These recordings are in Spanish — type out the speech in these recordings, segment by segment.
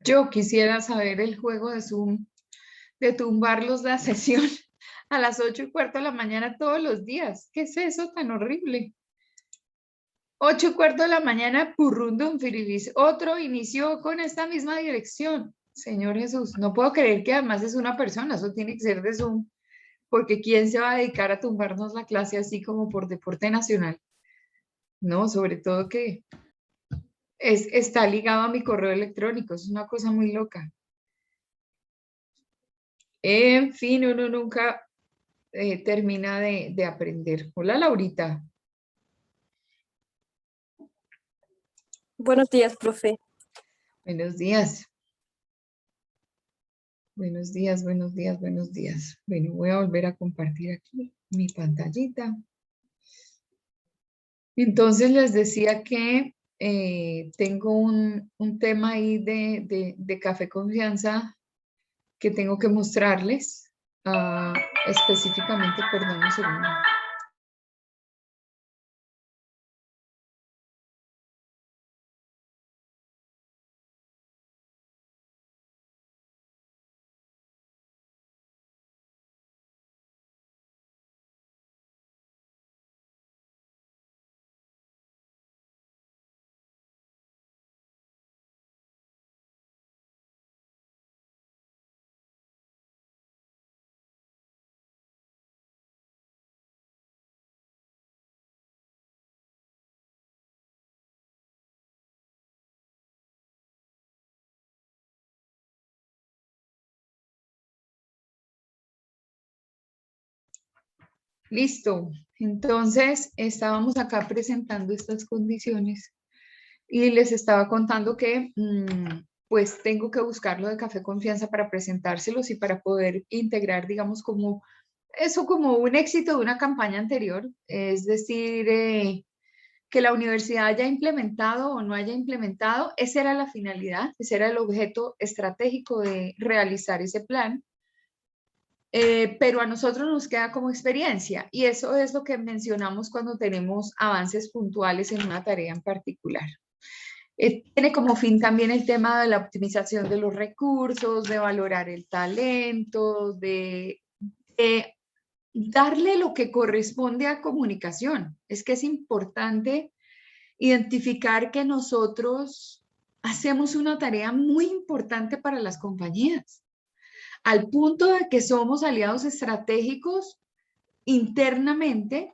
Yo quisiera saber el juego de Zoom, de tumbarlos la sesión a las 8:15 de la mañana todos los días. ¿Qué es eso tan horrible? 8:15 de la mañana, Purrundum Firibis. Otro inició con esta misma dirección. Señor Jesús, no puedo creer que además es una persona, eso tiene que ser de Zoom, porque ¿quién se va a dedicar a tumbarnos la clase así como por deporte nacional? No, sobre todo que está ligado a mi correo electrónico, es una cosa muy loca. En fin, uno nunca termina de aprender. Hola, Laurita. Buenos días, profe. Buenos días. Buenos días, buenos días, buenos días. Bueno, voy a volver a compartir aquí mi pantallita. Entonces les decía que tengo un tema ahí de Café Confianza que tengo que mostrarles. Específicamente, perdón un segundo. Listo. Entonces, estábamos acá presentando estas condiciones y les estaba contando que pues tengo que buscarlo de Café Confianza para presentárselos y para poder integrar, digamos, como eso como un éxito de una campaña anterior, es decir, que la universidad haya implementado o no haya implementado, esa era la finalidad, ese era el objeto estratégico de realizar ese plan. Pero a nosotros nos queda como experiencia y eso es lo que mencionamos cuando tenemos avances puntuales en una tarea en particular. Tiene como fin también el tema de la optimización de los recursos, de valorar el talento, de darle lo que corresponde a comunicación. Es que es importante identificar que nosotros hacemos una tarea muy importante para las compañías, al punto de que somos aliados estratégicos internamente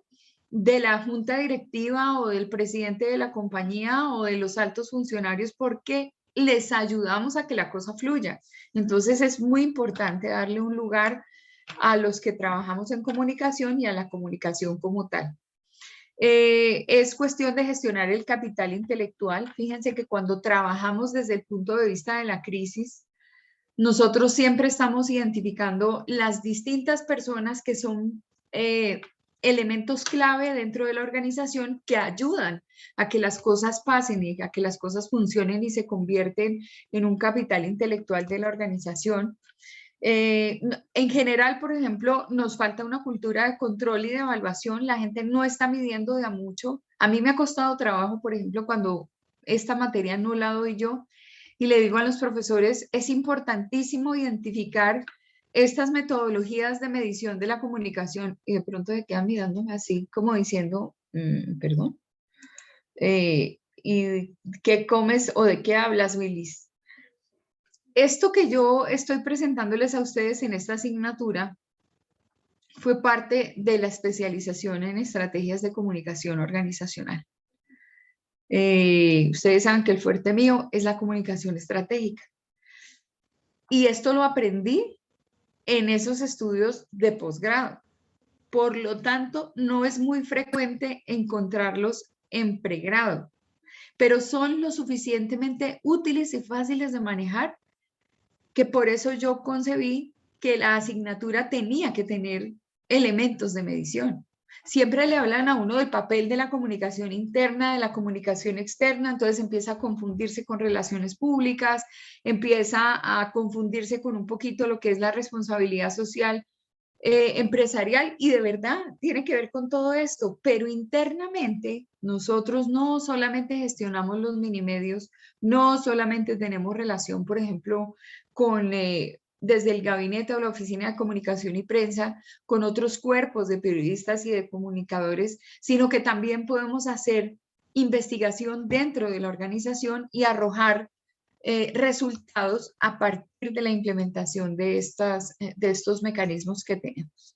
de la junta directiva o del presidente de la compañía o de los altos funcionarios porque les ayudamos a que la cosa fluya. Entonces es muy importante darle un lugar a los que trabajamos en comunicación y a la comunicación como tal. Es cuestión de gestionar el capital intelectual. Fíjense que cuando trabajamos desde el punto de vista de la crisis, nosotros siempre estamos identificando las distintas personas que son elementos clave dentro de la organización que ayudan a que las cosas pasen y a que las cosas funcionen y se convierten en un capital intelectual de la organización. En general, por ejemplo, nos falta una cultura de control y de evaluación. La gente no está midiendo de a mucho. A mí me ha costado trabajo, por ejemplo, cuando esta materia no la doy yo y le digo a los profesores, es importantísimo identificar estas metodologías de medición de la comunicación y de pronto se quedan mirándome así como diciendo, perdón, ¿y qué comes o de qué hablas, Willis? Esto que yo estoy presentándoles a ustedes en esta asignatura fue parte de la especialización en estrategias de comunicación organizacional. Ustedes saben que el fuerte mío es la comunicación estratégica. Y esto lo aprendí en esos estudios de posgrado. Por lo tanto, no es muy frecuente encontrarlos en pregrado, pero son lo suficientemente útiles y fáciles de manejar que por eso yo concebí que la asignatura tenía que tener elementos de medición. Siempre le hablan a uno del papel de la comunicación interna, de la comunicación externa, entonces empieza a confundirse con relaciones públicas, empieza a confundirse con un poquito lo que es la responsabilidad social empresarial, y de verdad tiene que ver con todo esto, pero internamente nosotros no solamente gestionamos los minimedios, no solamente tenemos relación, por ejemplo, con desde el gabinete o la oficina de comunicación y prensa, con otros cuerpos de periodistas y de comunicadores, sino que también podemos hacer investigación dentro de la organización y arrojar resultados a partir de la implementación de estos mecanismos que tenemos.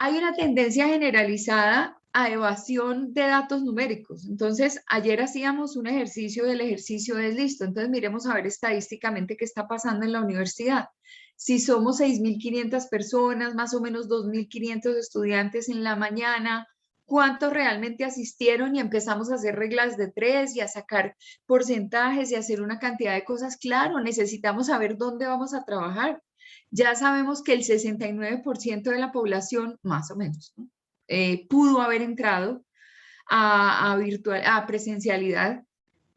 Hay una tendencia generalizada a evasión de datos numéricos. Entonces, ayer hacíamos un ejercicio, del ejercicio es listo. Entonces, miremos a ver estadísticamente qué está pasando en la universidad. Si somos 6.500 personas, más o menos 2.500 estudiantes en la mañana, ¿cuántos realmente asistieron? Y empezamos a hacer reglas de 3 y a sacar porcentajes y a hacer una cantidad de cosas. Claro, necesitamos saber dónde vamos a trabajar. Ya sabemos que el 69% de la población, más o menos, ¿no? Pudo haber entrado a presencialidad,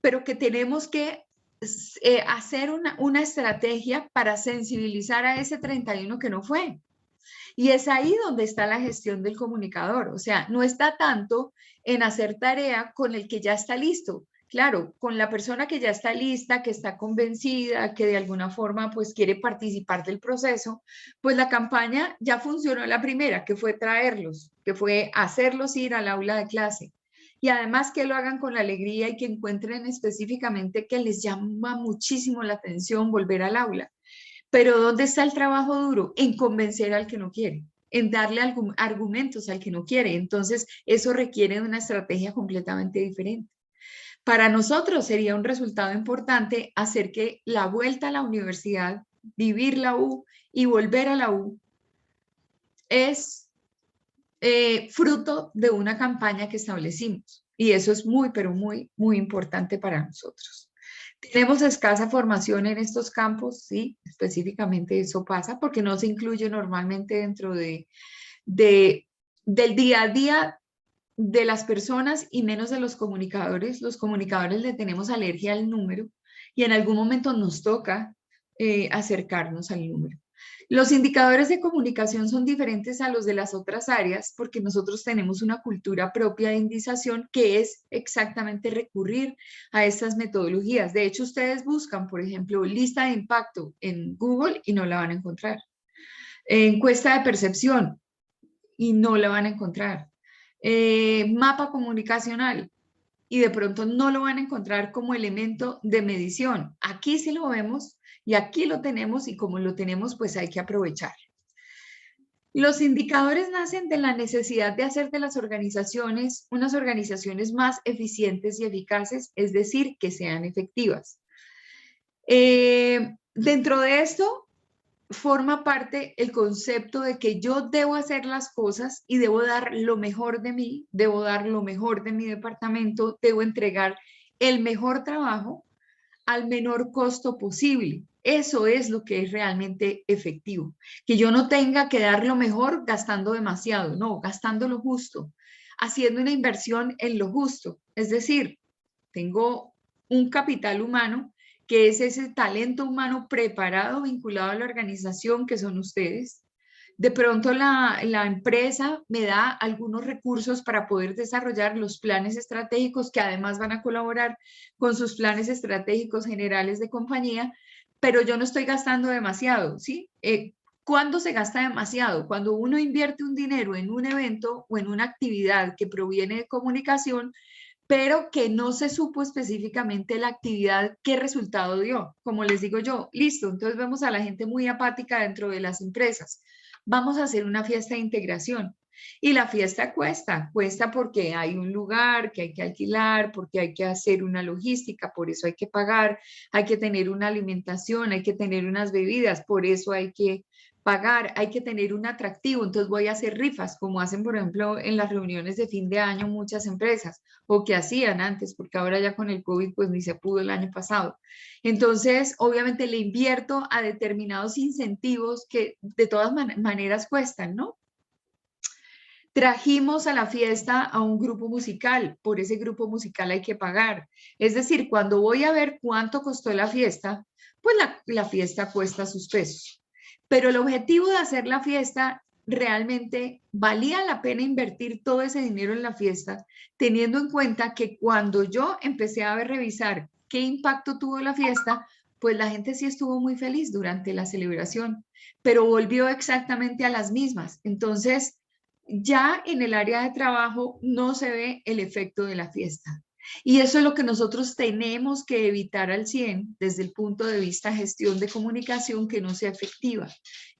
pero que tenemos que hacer una estrategia para sensibilizar a ese 31 que no fue. Y es ahí donde está la gestión del comunicador. O sea, no está tanto en hacer tarea con el que ya está listo. Claro, con la persona que ya está lista, que está convencida, que de alguna forma pues quiere participar del proceso, pues la campaña ya funcionó la primera, que fue traerlos, que fue hacerlos ir al aula de clase. Y además que lo hagan con alegría y que encuentren específicamente que les llama muchísimo la atención volver al aula. Pero ¿dónde está el trabajo duro? En convencer al que no quiere, en darle argumentos al que no quiere. Entonces, eso requiere de una estrategia completamente diferente. Para nosotros sería un resultado importante hacer que la vuelta a la universidad, vivir la U y volver a la U, es fruto de una campaña que establecimos. Y eso es muy, pero muy, muy importante para nosotros. Tenemos escasa formación en estos campos, sí, específicamente eso pasa porque no se incluye normalmente dentro del día a día de las personas y menos de los comunicadores. Los comunicadores le tenemos alergia al número y en algún momento nos toca acercarnos al número. Los indicadores de comunicación son diferentes a los de las otras áreas porque nosotros tenemos una cultura propia de indización que es exactamente recurrir a estas metodologías. De hecho, ustedes buscan, por ejemplo, lista de impacto en Google y no la van a encontrar. Encuesta de percepción y no la van a encontrar. Mapa comunicacional y de pronto no lo van a encontrar como elemento de medición. Aquí sí lo vemos y aquí lo tenemos y como lo tenemos, pues hay que aprovechar. Los indicadores nacen de la necesidad de hacer de las organizaciones unas organizaciones más eficientes y eficaces, es decir, que sean efectivas. Dentro de esto forma parte el concepto de que yo debo hacer las cosas y debo dar lo mejor de mí, debo dar lo mejor de mi departamento, debo entregar el mejor trabajo al menor costo posible. Eso es lo que es realmente efectivo. Que yo no tenga que dar lo mejor gastando demasiado, no, gastando lo justo, haciendo una inversión en lo justo. Es decir, tengo un capital humano que es ese talento humano preparado, vinculado a la organización, que son ustedes. De pronto la empresa me da algunos recursos para poder desarrollar los planes estratégicos que además van a colaborar con sus planes estratégicos generales de compañía, pero yo no estoy gastando demasiado, ¿sí? ¿Cuándo se gasta demasiado? Cuando uno invierte un dinero en un evento o en una actividad que proviene de comunicación, pero que no se supo específicamente la actividad, qué resultado dio. Como les digo yo, listo, entonces vemos a la gente muy apática dentro de las empresas. Vamos a hacer una fiesta de integración. Y la fiesta cuesta porque hay un lugar que hay que alquilar, porque hay que hacer una logística, por eso hay que pagar, hay que tener una alimentación, hay que tener unas bebidas, por eso hay que pagar, hay que tener un atractivo, entonces voy a hacer rifas, como hacen, por ejemplo, en las reuniones de fin de año muchas empresas, o que hacían antes, porque ahora ya con el COVID, pues ni se pudo el año pasado. Entonces, obviamente le invierto a determinados incentivos que de todas maneras cuestan, ¿no? Trajimos a la fiesta a un grupo musical, por ese grupo musical hay que pagar. Es decir, cuando voy a ver cuánto costó la fiesta, pues la fiesta cuesta sus pesos. Pero el objetivo de hacer la fiesta realmente valía la pena invertir todo ese dinero en la fiesta, teniendo en cuenta que cuando yo empecé a revisar qué impacto tuvo la fiesta, pues la gente sí estuvo muy feliz durante la celebración, pero volvió exactamente a las mismas. Entonces, ya en el área de trabajo no se ve el efecto de la fiesta. Y eso es lo que nosotros tenemos que evitar al 100 desde el punto de vista gestión de comunicación que no sea efectiva.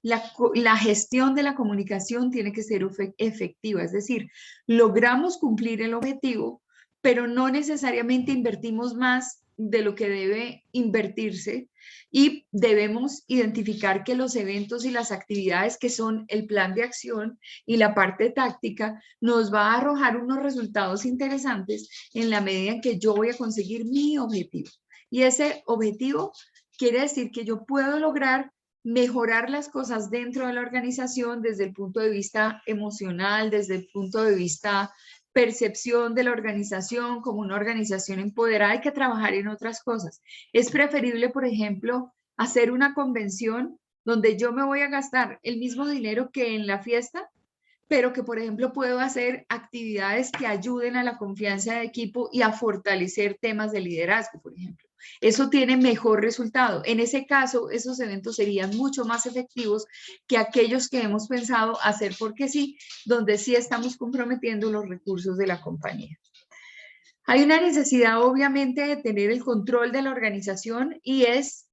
La gestión de la comunicación tiene que ser efectiva, es decir, logramos cumplir el objetivo, pero no necesariamente invertimos más de lo que debe invertirse y debemos identificar que los eventos y las actividades que son el plan de acción y la parte táctica nos va a arrojar unos resultados interesantes en la medida en que yo voy a conseguir mi objetivo. Y ese objetivo quiere decir que yo puedo lograr mejorar las cosas dentro de la organización desde el punto de vista emocional, desde el punto de vista percepción de la organización como una organización empoderada. Hay que trabajar en otras cosas. Es preferible, por ejemplo, hacer una convención donde yo me voy a gastar el mismo dinero que en la fiesta, pero que, por ejemplo, puedo hacer actividades que ayuden a la confianza de equipo y a fortalecer temas de liderazgo, por ejemplo. Eso tiene mejor resultado. En ese caso, esos eventos serían mucho más efectivos que aquellos que hemos pensado hacer porque sí, donde sí estamos comprometiendo los recursos de la compañía. Hay una necesidad, obviamente, de tener el control de la organización y es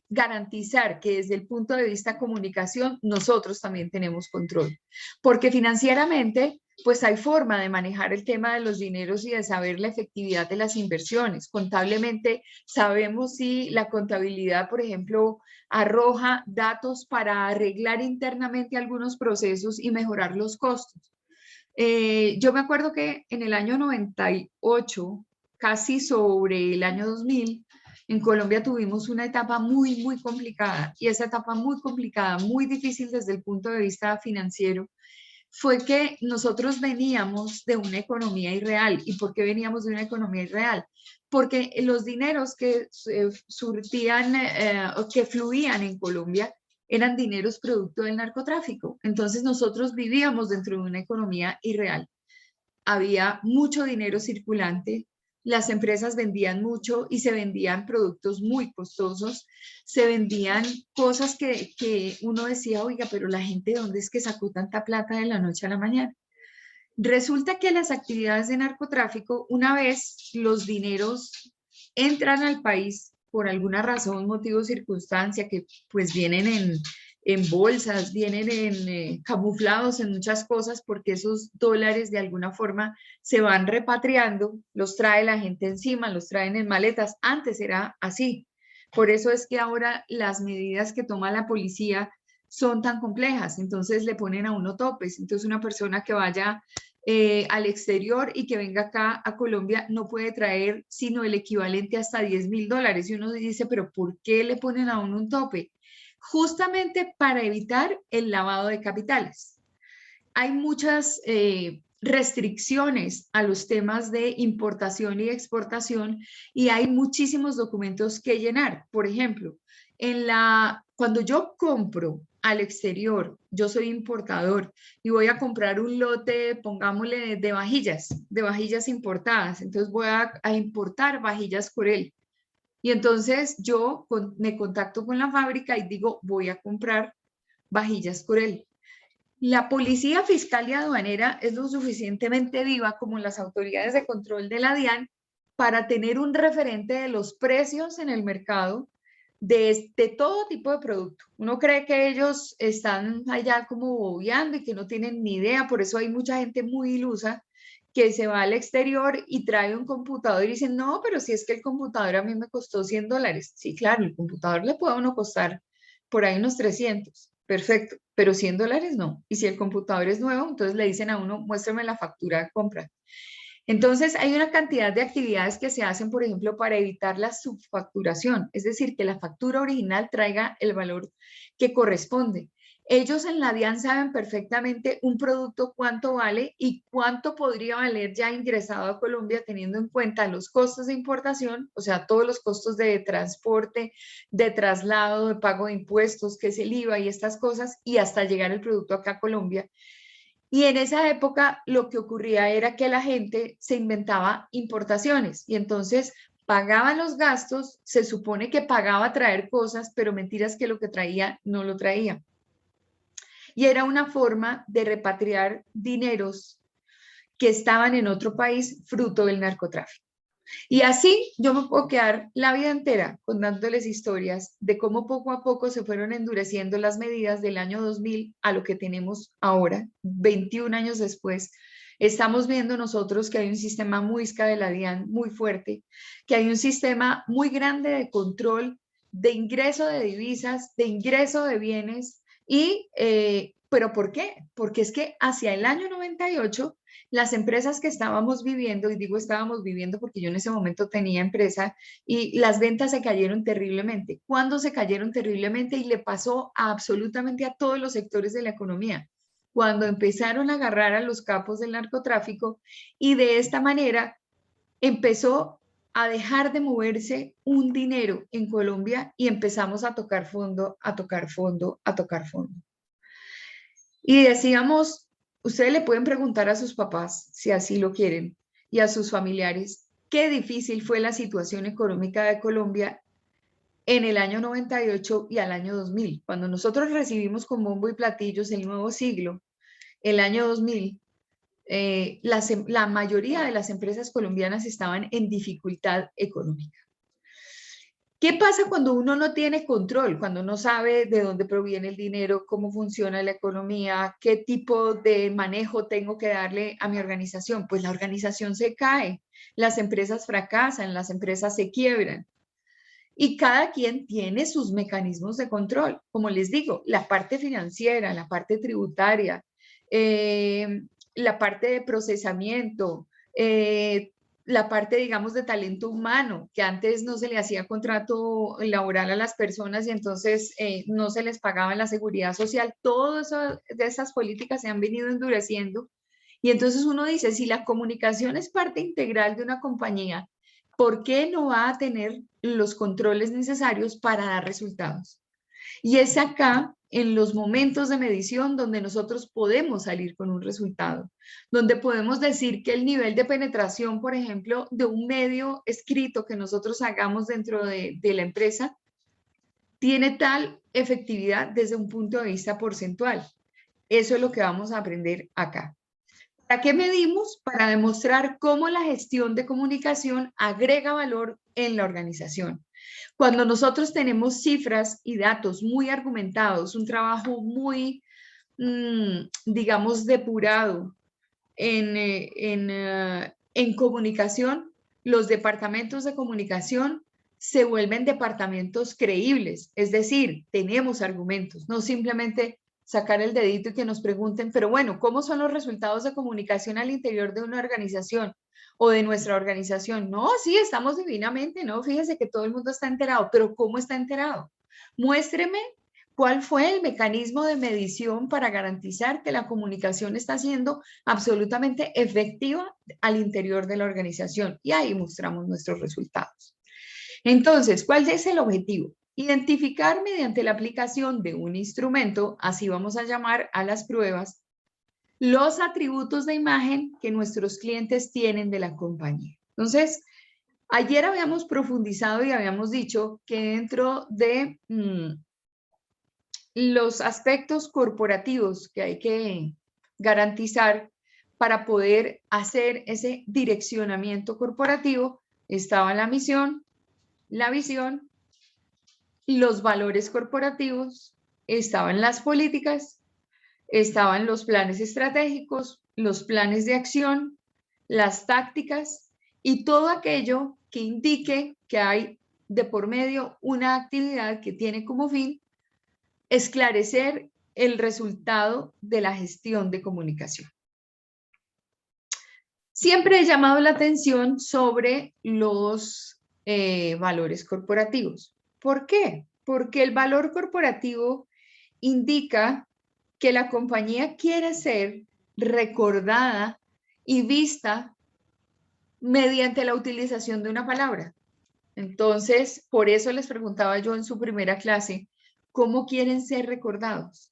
garantizar que desde el punto de vista comunicación nosotros también tenemos control. Porque financieramente, pues hay forma de manejar el tema de los dineros y de saber la efectividad de las inversiones. Contablemente sabemos si la contabilidad, por ejemplo, arroja datos para arreglar internamente algunos procesos y mejorar los costos. Yo me acuerdo que en el año 98, casi sobre el año 2000, en Colombia tuvimos una etapa muy, muy complicada y esa etapa muy complicada, muy difícil desde el punto de vista financiero, fue que nosotros veníamos de una economía irreal. ¿Y por qué veníamos de una economía irreal? Porque los dineros que surtían, que fluían en Colombia, eran dineros producto del narcotráfico. Entonces nosotros vivíamos dentro de una economía irreal. Había mucho dinero circulante, las empresas vendían mucho y se vendían productos muy costosos, se vendían cosas que uno decía, oiga, pero la gente, ¿dónde es que sacó tanta plata de la noche a la mañana? Resulta que las actividades de narcotráfico, una vez los dineros entran al país por alguna razón, motivo, circunstancia, que pues vienen en bolsas, vienen camuflados en muchas cosas, porque esos dólares de alguna forma se van repatriando, los trae la gente encima, los traen en maletas. Antes era así. Por eso es que ahora las medidas que toma la policía son tan complejas, entonces le ponen a uno topes. Entonces una persona que vaya al exterior y que venga acá a Colombia no puede traer sino el equivalente hasta $10.000. Y uno dice, pero ¿por qué le ponen a uno un tope? Justamente para evitar el lavado de capitales. Hay muchas restricciones a los temas de importación y exportación y hay muchísimos documentos que llenar. Por ejemplo, cuando yo compro al exterior, yo soy importador y voy a comprar un lote, pongámosle, de vajillas importadas. Entonces voy a importar vajillas por él. Y entonces yo me contacto con la fábrica y digo, voy a comprar vajillas por él. La policía fiscal y aduanera es lo suficientemente viva como las autoridades de control de la DIAN para tener un referente de los precios en el mercado de todo tipo de producto. Uno cree que ellos están allá como bobeando y que no tienen ni idea, por eso hay mucha gente muy ilusa que se va al exterior y trae un computador y dicen, no, pero si es que el computador a mí me costó $100. Sí, claro, el computador le puede a uno costar por ahí unos 300, Perfecto, pero $100 no. Y si el computador es nuevo, entonces le dicen a uno, muéstrame la factura de compra. Entonces, hay una cantidad de actividades que se hacen, por ejemplo, para evitar la subfacturación, es decir, que la factura original traiga el valor que corresponde. Ellos en la DIAN saben perfectamente un producto cuánto vale y cuánto podría valer ya ingresado a Colombia teniendo en cuenta los costos de importación, o sea, todos los costos de transporte, de traslado, de pago de impuestos, que es el IVA y estas cosas, y hasta llegar el producto acá a Colombia. Y en esa época lo que ocurría era que la gente se inventaba importaciones y entonces pagaba los gastos, se supone que pagaba traer cosas, pero mentiras que lo que traía no lo traía. Y era una forma de repatriar dineros que estaban en otro país fruto del narcotráfico. Y así yo me puedo quedar la vida entera contándoles historias de cómo poco a poco se fueron endureciendo las medidas del año 2000 a lo que tenemos ahora, 21 años después. Estamos viendo nosotros que hay un sistema muisca de la DIAN muy fuerte, que hay un sistema muy grande de control, de ingreso de divisas, de ingreso de bienes. ¿Pero por qué? Porque es que hacia el año 98 las empresas que estábamos viviendo, y digo estábamos viviendo porque yo en ese momento tenía empresa, y las ventas se cayeron terriblemente. ¿Cuándo se cayeron terriblemente? Y le pasó a absolutamente a todos los sectores de la economía. Cuando empezaron a agarrar a los capos del narcotráfico y de esta manera empezó a dejar de moverse un dinero en Colombia y empezamos a tocar fondo, a tocar fondo, a tocar fondo. Y decíamos, ustedes le pueden preguntar a sus papás, si así lo quieren, y a sus familiares, qué difícil fue la situación económica de Colombia en el año 98 y al año 2000. Cuando nosotros recibimos con bombo y platillos el nuevo siglo, el año 2000, la mayoría de las empresas colombianas estaban en dificultad económica. ¿Qué pasa cuando uno no tiene control, cuando no sabe de dónde proviene el dinero, cómo funciona la economía, qué tipo de manejo tengo que darle a mi organización? Pues la organización se cae, las empresas fracasan, las empresas se quiebran y cada quien tiene sus mecanismos de control. Como les digo, la parte financiera, la parte tributaria, la parte de procesamiento, la parte, digamos, de talento humano, que antes no se le hacía contrato laboral a las personas y entonces no se les pagaba la seguridad social. Todas de esas políticas se han venido endureciendo. Y entonces uno dice, si la comunicación es parte integral de una compañía, ¿por qué no va a tener los controles necesarios para dar resultados? Y es acá, en los momentos de medición, donde nosotros podemos salir con un resultado, donde podemos decir que el nivel de penetración, por ejemplo, de un medio escrito que nosotros hagamos dentro de la empresa, tiene tal efectividad desde un punto de vista porcentual. Eso es lo que vamos a aprender acá. ¿Para qué medimos? Para demostrar cómo la gestión de comunicación agrega valor en la organización. Cuando nosotros tenemos cifras y datos muy argumentados, un trabajo muy, digamos, depurado en comunicación, los departamentos de comunicación se vuelven departamentos creíbles, es decir, tenemos argumentos, no simplemente sacar el dedito y que nos pregunten, pero bueno, ¿cómo son los resultados de comunicación al interior de una organización o de nuestra organización? No, sí, estamos divinamente, no, fíjese que todo el mundo está enterado, pero ¿cómo está enterado? Muéstreme cuál fue el mecanismo de medición para garantizar que la comunicación está siendo absolutamente efectiva al interior de la organización. Y ahí mostramos nuestros resultados. Entonces, ¿cuál es el objetivo? Identificar mediante la aplicación de un instrumento, así vamos a llamar a las pruebas, los atributos de imagen que nuestros clientes tienen de la compañía. Entonces, ayer habíamos profundizado y habíamos dicho que dentro de los aspectos corporativos que hay que garantizar para poder hacer ese direccionamiento corporativo estaba la misión, la visión, los valores corporativos, estaban las políticas, estaban los planes estratégicos, los planes de acción, las tácticas y todo aquello que indique que hay de por medio una actividad que tiene como fin esclarecer el resultado de la gestión de comunicación. Siempre he llamado la atención sobre los valores corporativos. ¿Por qué? Porque el valor corporativo indica que la compañía quiere ser recordada y vista mediante la utilización de una palabra. Entonces, por eso les preguntaba yo en su primera clase, ¿cómo quieren ser recordados?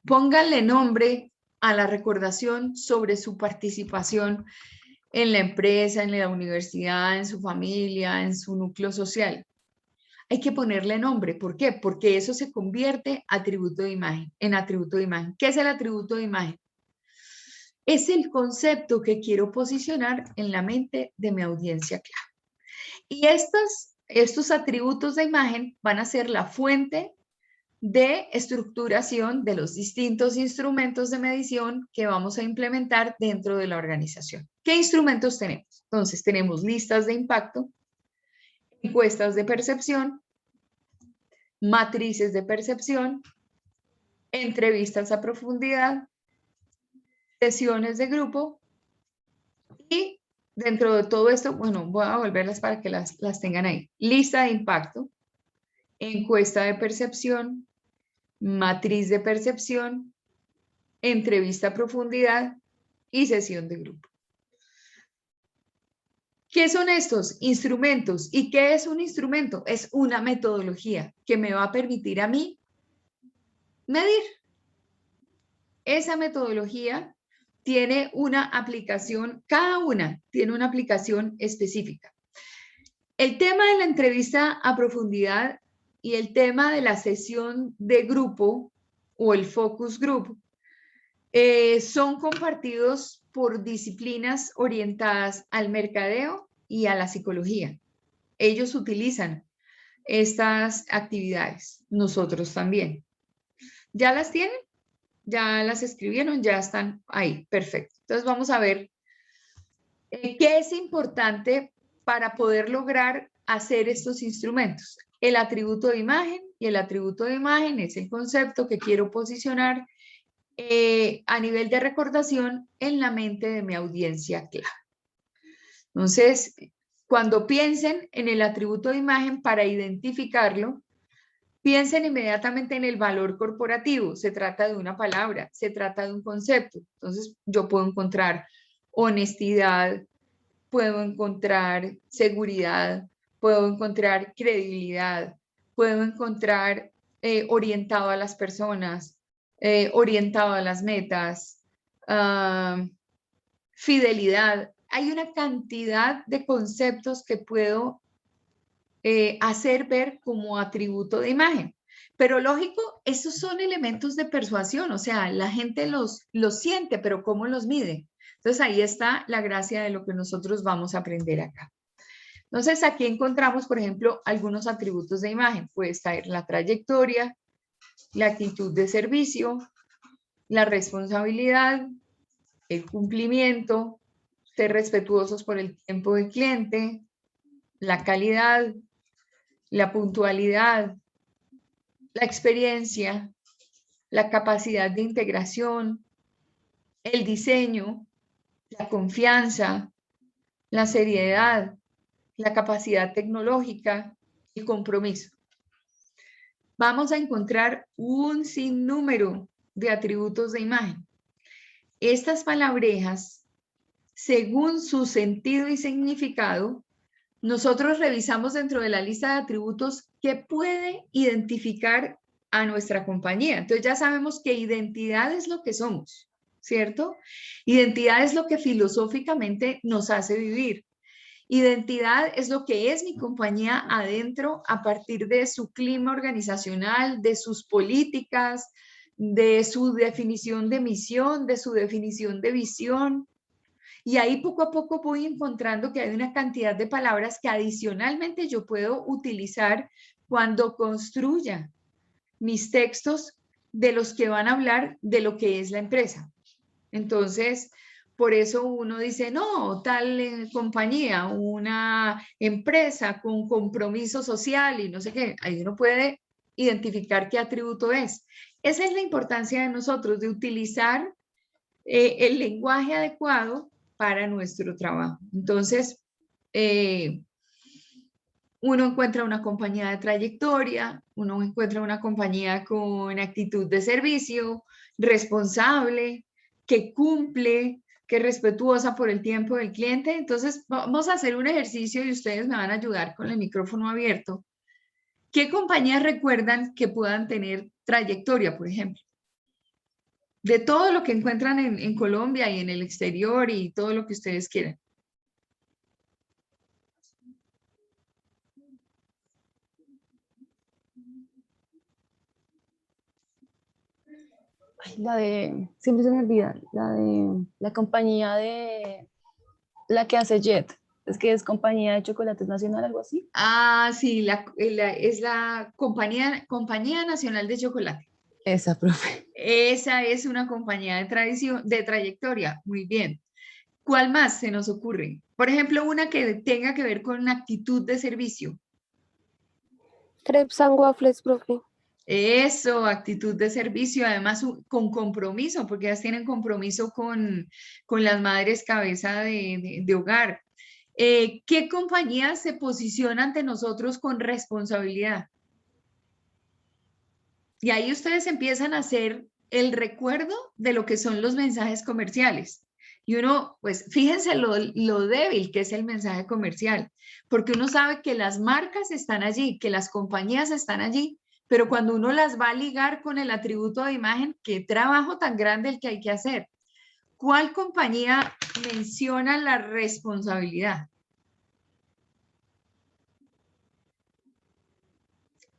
Pónganle nombre a la recordación sobre su participación en la empresa, en la universidad, en su familia, en su núcleo social. Hay que ponerle nombre. ¿Por qué? Porque eso se convierte en atributo de imagen. ¿Qué es el atributo de imagen? Es el concepto que quiero posicionar en la mente de mi audiencia clave. Y estos atributos de imagen van a ser la fuente de estructuración de los distintos instrumentos de medición que vamos a implementar dentro de la organización. ¿Qué instrumentos tenemos? Entonces, tenemos listas de impacto, encuestas de percepción, matrices de percepción, entrevistas a profundidad, sesiones de grupo y dentro de todo esto, bueno, voy a volverlas para que las tengan ahí. Lista de impacto, encuesta de percepción, matriz de percepción, entrevista a profundidad y sesión de grupo. ¿Qué son estos instrumentos? ¿Y qué es un instrumento? Es una metodología que me va a permitir a mí medir. Esa metodología tiene una aplicación, cada una tiene una aplicación específica. El tema de la entrevista a profundidad y el tema de la sesión de grupo o el focus group son compartidos por disciplinas orientadas al mercadeo y a la psicología. Ellos utilizan estas actividades, nosotros también. ¿Ya las tienen? ¿Ya las escribieron? Ya están ahí, perfecto. Entonces vamos a ver qué es importante para poder lograr hacer estos instrumentos. El atributo de imagen, y el atributo de imagen es el concepto que quiero posicionar a nivel de recordación en la mente de mi audiencia clave. Entonces, cuando piensen en el atributo de imagen para identificarlo, piensen inmediatamente en el valor corporativo. Se trata de una palabra, se trata de un concepto. Entonces, yo puedo encontrar honestidad, puedo encontrar seguridad, puedo encontrar credibilidad, puedo encontrar orientado a las personas, orientado a las metas, fidelidad. Hay una cantidad de conceptos que puedo hacer ver como atributo de imagen. Pero lógico, esos son elementos de persuasión, o sea, la gente los siente, pero ¿cómo los mide? Entonces ahí está la gracia de lo que nosotros vamos a aprender acá. Entonces aquí encontramos, por ejemplo, algunos atributos de imagen. Puede estar la trayectoria, la actitud de servicio, la responsabilidad, el cumplimiento, ser respetuosos por el tiempo del cliente, la calidad, la puntualidad, la experiencia, la capacidad de integración, el diseño, la confianza, la seriedad, la capacidad tecnológica y compromiso. Vamos a encontrar un sinnúmero de atributos de imagen. Estas palabrejas, según su sentido y significado, nosotros revisamos dentro de la lista de atributos que puede identificar a nuestra compañía. Entonces ya sabemos que identidad es lo que somos, ¿cierto? Identidad es lo que filosóficamente nos hace vivir. Identidad es lo que es mi compañía adentro a partir de su clima organizacional, de sus políticas, de su definición de misión, de su definición de visión. Y ahí poco a poco voy encontrando que hay una cantidad de palabras que adicionalmente yo puedo utilizar cuando construya mis textos de los que van a hablar de lo que es la empresa. Entonces, por eso uno dice, no, tal compañía, una empresa con compromiso social y no sé qué. Ahí uno puede identificar qué atributo es. Esa es la importancia de nosotros, de utilizar el lenguaje adecuado para nuestro trabajo. Entonces, uno encuentra una compañía de trayectoria, uno encuentra una compañía con actitud de servicio, responsable, que cumple, que es respetuosa por el tiempo del cliente. Entonces, vamos a hacer un ejercicio y ustedes me van a ayudar con el micrófono abierto. ¿Qué compañías recuerdan que puedan tener trayectoria, por ejemplo? De todo lo que encuentran en Colombia y en el exterior y todo lo que ustedes quieran. Ay, siempre se me olvida, la compañía de la que hace Jet, es que es compañía de chocolates nacional, algo así. Ah, sí, es la Compañía Nacional de Chocolate. Esa, profe. Esa es una compañía de trayectoria. Muy bien. ¿Cuál más se nos ocurre? Por ejemplo, una que tenga que ver con una actitud de servicio. Crepes and waffles, profe. Eso, actitud de servicio, además con compromiso, porque ellas tienen compromiso con las madres cabeza de hogar. ¿Qué compañía se posiciona ante nosotros con responsabilidad? Y ahí ustedes empiezan a hacer el recuerdo de lo que son los mensajes comerciales. Y uno, pues fíjense lo débil que es el mensaje comercial, porque uno sabe que las marcas están allí, que las compañías están allí, pero cuando uno las va a ligar con el atributo de imagen, qué trabajo tan grande el que hay que hacer. ¿Cuál compañía menciona la responsabilidad?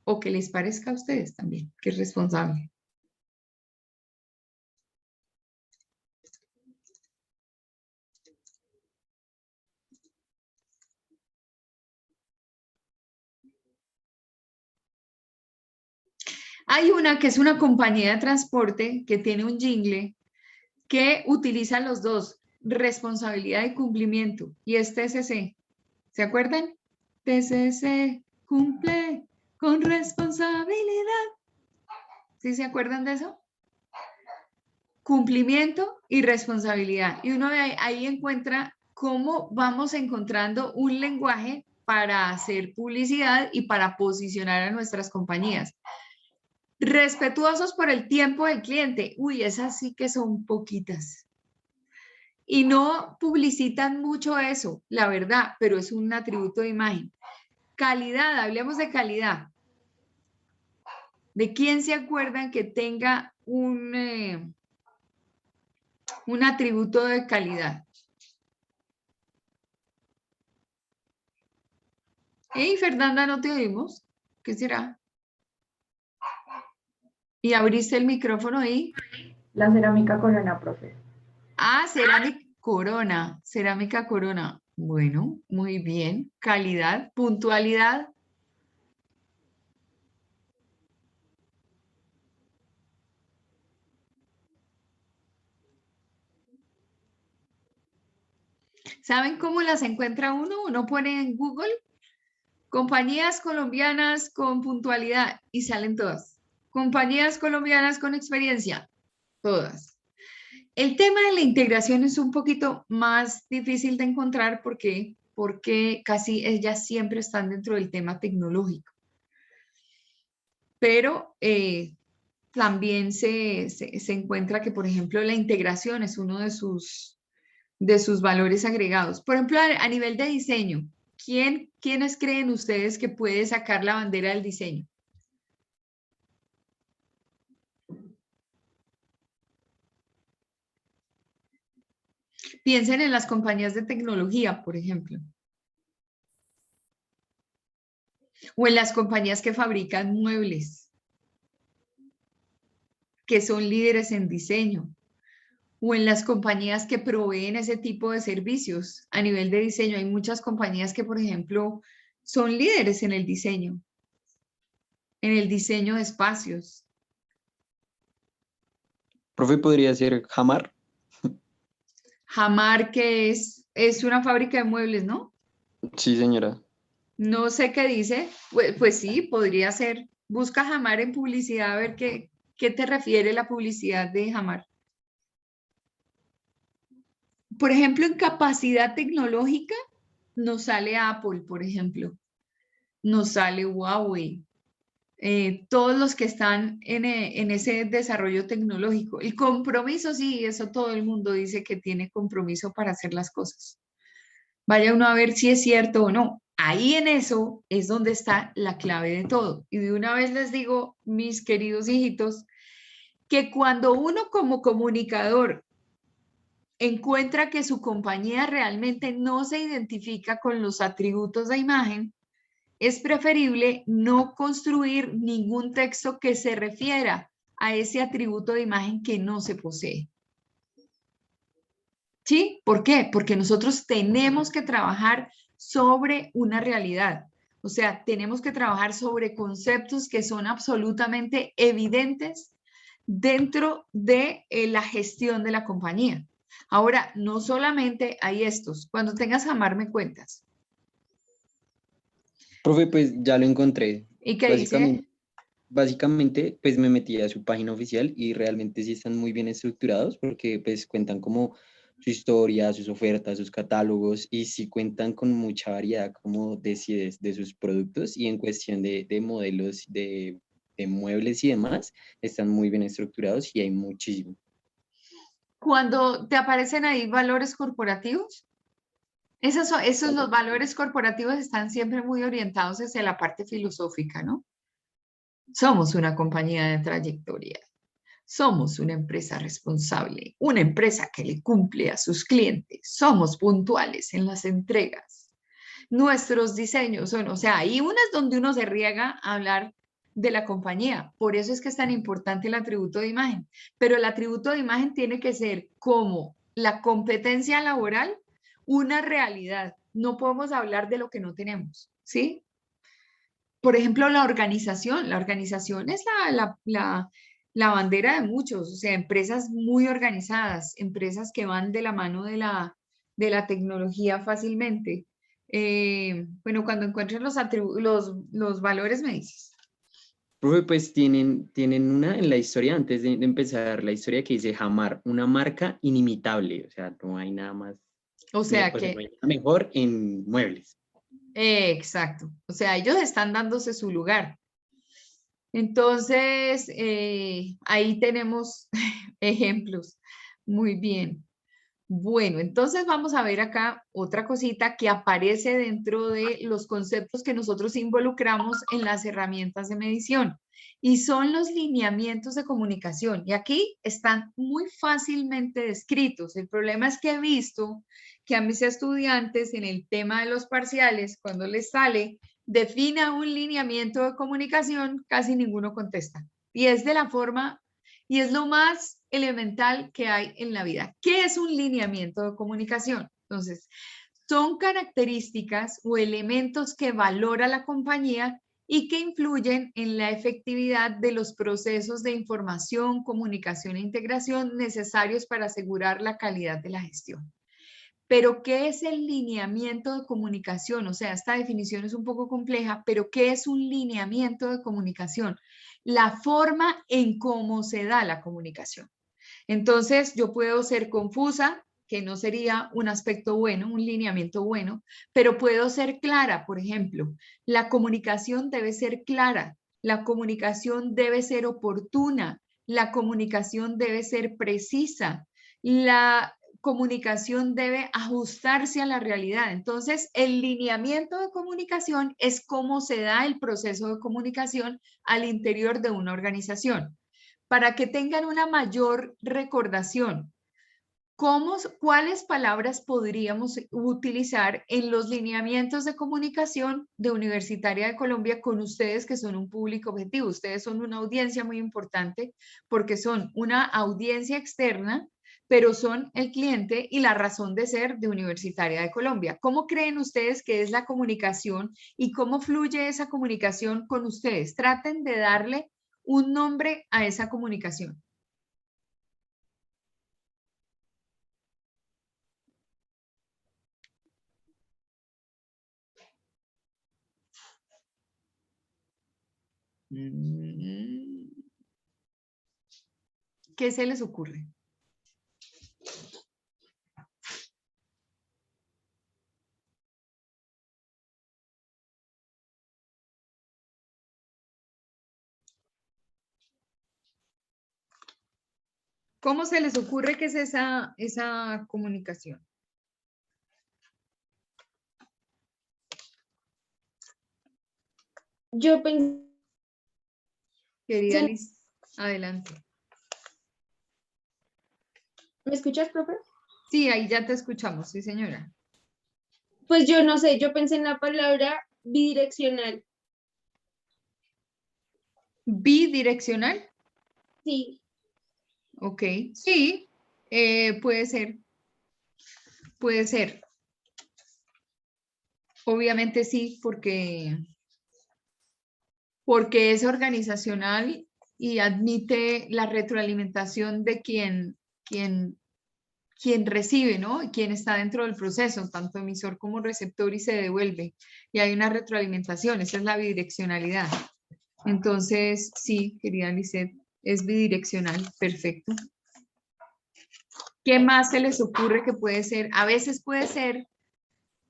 O que les parezca a ustedes también, que es responsable. Hay una que es una compañía de transporte que tiene un jingle que utiliza los dos, responsabilidad y cumplimiento, y es TCC. ¿Se acuerdan? TCC cumple con responsabilidad. ¿Sí se acuerdan de eso? Cumplimiento y responsabilidad. Y uno ahí encuentra cómo vamos encontrando un lenguaje para hacer publicidad y para posicionar a nuestras compañías. Respetuosos por el tiempo del cliente. Uy, esas sí que son poquitas. Y no publicitan mucho eso, la verdad, pero es un atributo de imagen. Calidad, hablemos de calidad. ¿De quién se acuerdan que tenga un atributo de calidad? Hey, Fernanda, ¿no te oímos? ¿Qué será? ¿Y abriste el micrófono ahí? La cerámica Corona, profe. Ah, cerámica Corona. Bueno, muy bien. Calidad, puntualidad. ¿Saben cómo las encuentra uno? Uno pone en Google compañías colombianas con puntualidad y salen todas. Compañías colombianas con experiencia, todas. El tema de la integración es un poquito más difícil de encontrar porque casi ellas siempre están dentro del tema tecnológico. Pero también se encuentra que, por ejemplo, la integración es uno de sus valores agregados. Por ejemplo, a nivel de diseño, ¿quiénes creen ustedes que puede sacar la bandera del diseño? Piensen en las compañías de tecnología, por ejemplo. O en las compañías que fabrican muebles, que son líderes en diseño. O en las compañías que proveen ese tipo de servicios a nivel de diseño. Hay muchas compañías que, por ejemplo, son líderes en el diseño de espacios. Profe, ¿podría ser Jamar? Jamar, que es una fábrica de muebles, ¿no? Sí, señora. No sé qué dice. Pues sí, podría ser. Busca Jamar en publicidad a ver qué te refiere la publicidad de Jamar. Por ejemplo, en capacidad tecnológica nos sale Apple, por ejemplo. Nos sale Huawei. Todos los que están en ese desarrollo tecnológico. El compromiso, sí, eso todo el mundo dice que tiene compromiso para hacer las cosas. Vaya uno a ver si es cierto o no. Ahí en eso es donde está la clave de todo. Y de una vez les digo, mis queridos hijitos, que cuando uno como comunicador encuentra que su compañía realmente no se identifica con los atributos de imagen, es preferible no construir ningún texto que se refiera a ese atributo de imagen que no se posee. ¿Sí? ¿Por qué? Porque nosotros tenemos que trabajar sobre una realidad. O sea, tenemos que trabajar sobre conceptos que son absolutamente evidentes dentro de la gestión de la compañía. Ahora, no solamente hay estos. Cuando tengas Jamar, me cuentas. Profe, pues ya lo encontré. ¿Y qué Básicamente, dice? básicamente, pues me metí a su página oficial y realmente sí están muy bien estructurados porque pues cuentan como su historia, sus ofertas, sus catálogos y sí cuentan con mucha variedad como de sus productos y en cuestión de modelos de muebles y demás, están muy bien estructurados y hay muchísimo. Cuando te aparecen ahí valores corporativos, esos los valores corporativos están siempre muy orientados hacia la parte filosófica, ¿no? Somos una compañía de trayectoria. Somos una empresa responsable, una empresa que le cumple a sus clientes. Somos puntuales en las entregas. Nuestros diseños son, o sea, hay unas donde uno se riega a hablar de la compañía. Por eso es que es tan importante el atributo de imagen. Pero el atributo de imagen tiene que ser como la competencia laboral, una realidad. No podemos hablar de lo que no tenemos, ¿sí? Por ejemplo, la organización. La organización es la bandera de muchos, o sea, empresas muy organizadas, empresas que van de la mano de la tecnología fácilmente. Bueno, cuando encuentres los valores me dices. Profe, pues tienen una en la historia, antes de empezar la historia, que dice Jamar, una marca inimitable, o sea, no hay nada más, O sea o sea, no que, hay nada mejor en muebles. exacto, o sea, ellos están dándose su lugar. Entonces, ahí tenemos ejemplos. Muy bien. Bueno, entonces vamos a ver acá otra cosita que aparece dentro de los conceptos que nosotros involucramos en las herramientas de medición y son los lineamientos de comunicación. Y aquí están muy fácilmente descritos. El problema es que he visto que a mis estudiantes en el tema de los parciales, cuando les sale, defina un lineamiento de comunicación, casi ninguno contesta. Y es de la forma y es lo más elemental que hay en la vida. ¿Qué es un lineamiento de comunicación? Entonces, son características o elementos que valora la compañía y que influyen en la efectividad de los procesos de información, comunicación e integración necesarios para asegurar la calidad de la gestión. Pero, ¿qué es el lineamiento de comunicación? O sea, esta definición es un poco compleja, pero ¿qué es un lineamiento de comunicación? La forma en cómo se da la comunicación. Entonces, yo puedo ser confusa, que no sería un aspecto bueno, un lineamiento bueno, pero puedo ser clara. Por ejemplo, la comunicación debe ser clara, la comunicación debe ser oportuna, la comunicación debe ser precisa, la comunicación debe ajustarse a la realidad. Entonces, el lineamiento de comunicación es cómo se da el proceso de comunicación al interior de una organización para que tengan una mayor recordación. ¿Cuáles palabras podríamos utilizar en los lineamientos de comunicación de Universitaria de Colombia con ustedes que son un público objetivo? Ustedes son una audiencia muy importante porque son una audiencia externa, pero son el cliente y la razón de ser de Universitaria de Colombia. ¿Cómo creen ustedes que es la comunicación y cómo fluye esa comunicación con ustedes? Traten de darle un nombre a esa comunicación. ¿Qué se les ocurre? ¿Cómo se les ocurre que es esa comunicación? Yo pensé, Querida Liz, adelante. ¿me escuchas, profe? Sí, ahí ya te escuchamos, sí, señora. Pues yo no sé, yo pensé en la palabra bidireccional. ¿Bidireccional? Sí, Ok, sí, puede ser. Puede ser. Obviamente sí, porque es organizacional y admite la retroalimentación de quien recibe, ¿no? Y quien está dentro del proceso, tanto emisor como receptor, y se devuelve. Y hay una retroalimentación, esa es la bidireccionalidad. Entonces, sí, querida Lisette, es bidireccional, perfecto. ¿Qué más se les ocurre que puede ser? A veces puede ser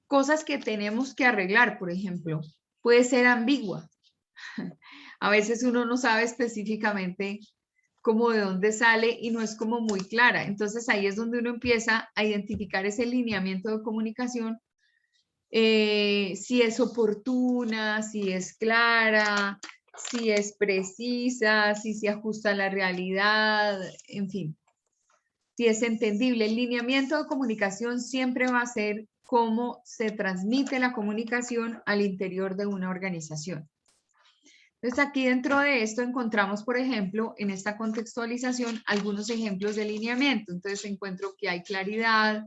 cosas que tenemos que arreglar, por ejemplo. Puede ser ambigua. A veces uno no sabe específicamente cómo de dónde sale y no es como muy clara. Entonces ahí es donde uno empieza a identificar ese lineamiento de comunicación, si es oportuna, si es clara, si es precisa, si se ajusta a la realidad, en fin, si es entendible. El lineamiento de comunicación siempre va a ser cómo se transmite la comunicación al interior de una organización. Entonces, aquí dentro de esto encontramos, por ejemplo, en esta contextualización, algunos ejemplos de lineamiento. Entonces, encuentro que hay claridad,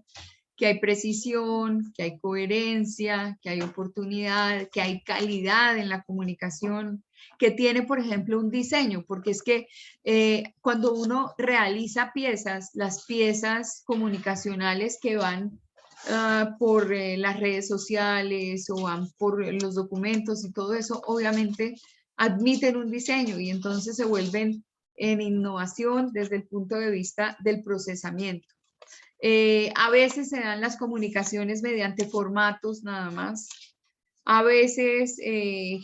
que hay precisión, que hay coherencia, que hay oportunidad, que hay calidad en la comunicación, que tiene, por ejemplo, un diseño, porque es que cuando uno realiza piezas, las piezas comunicacionales que van por las redes sociales o van por los documentos y todo eso, obviamente admiten un diseño y entonces se vuelven en innovación desde el punto de vista del procesamiento. A veces se dan las comunicaciones mediante formatos nada más. A veces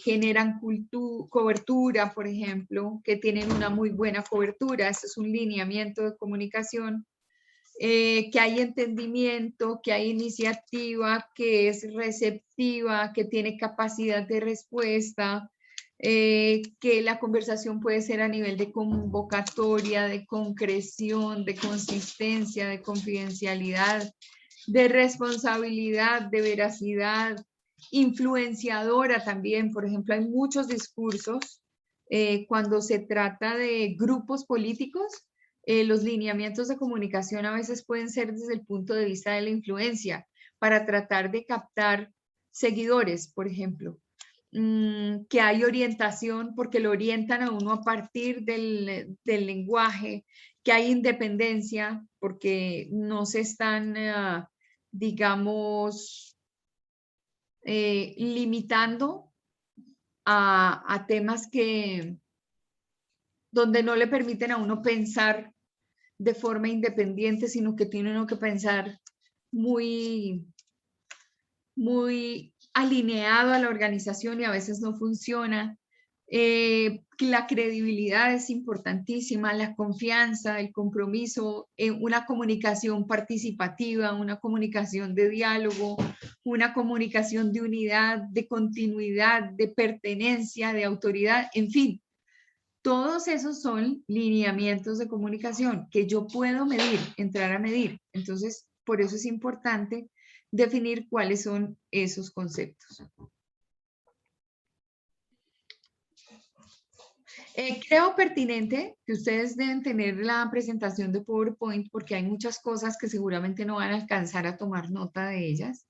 generan cobertura, por ejemplo, que tienen una muy buena cobertura. Este es un lineamiento de comunicación. Que hay entendimiento, que hay iniciativa, que es receptiva, que tiene capacidad de respuesta, que la conversación puede ser a nivel de convocatoria, de concreción, de consistencia, de confidencialidad, de responsabilidad, de veracidad, influenciadora también. Por ejemplo, hay muchos discursos cuando se trata de grupos políticos. Los lineamientos de comunicación a veces pueden ser desde el punto de vista de la influencia, para tratar de captar seguidores, por ejemplo. Que hay orientación porque lo orientan a uno a partir del lenguaje, que hay independencia porque no se están, digamos, limitando a temas donde no le permiten a uno pensar de forma independiente, sino que tiene uno que pensar muy, muy alineado a la organización y a veces no funciona. La credibilidad es importantísima, la confianza, el compromiso, una comunicación participativa, una comunicación de diálogo, una comunicación de unidad, de continuidad, de pertenencia, de autoridad, en fin. Todos esos son lineamientos de comunicación que yo puedo medir, entrar a medir. Entonces, por eso es importante definir cuáles son esos conceptos. Creo pertinente que ustedes deben tener la presentación de PowerPoint porque hay muchas cosas que seguramente no van a alcanzar a tomar nota de ellas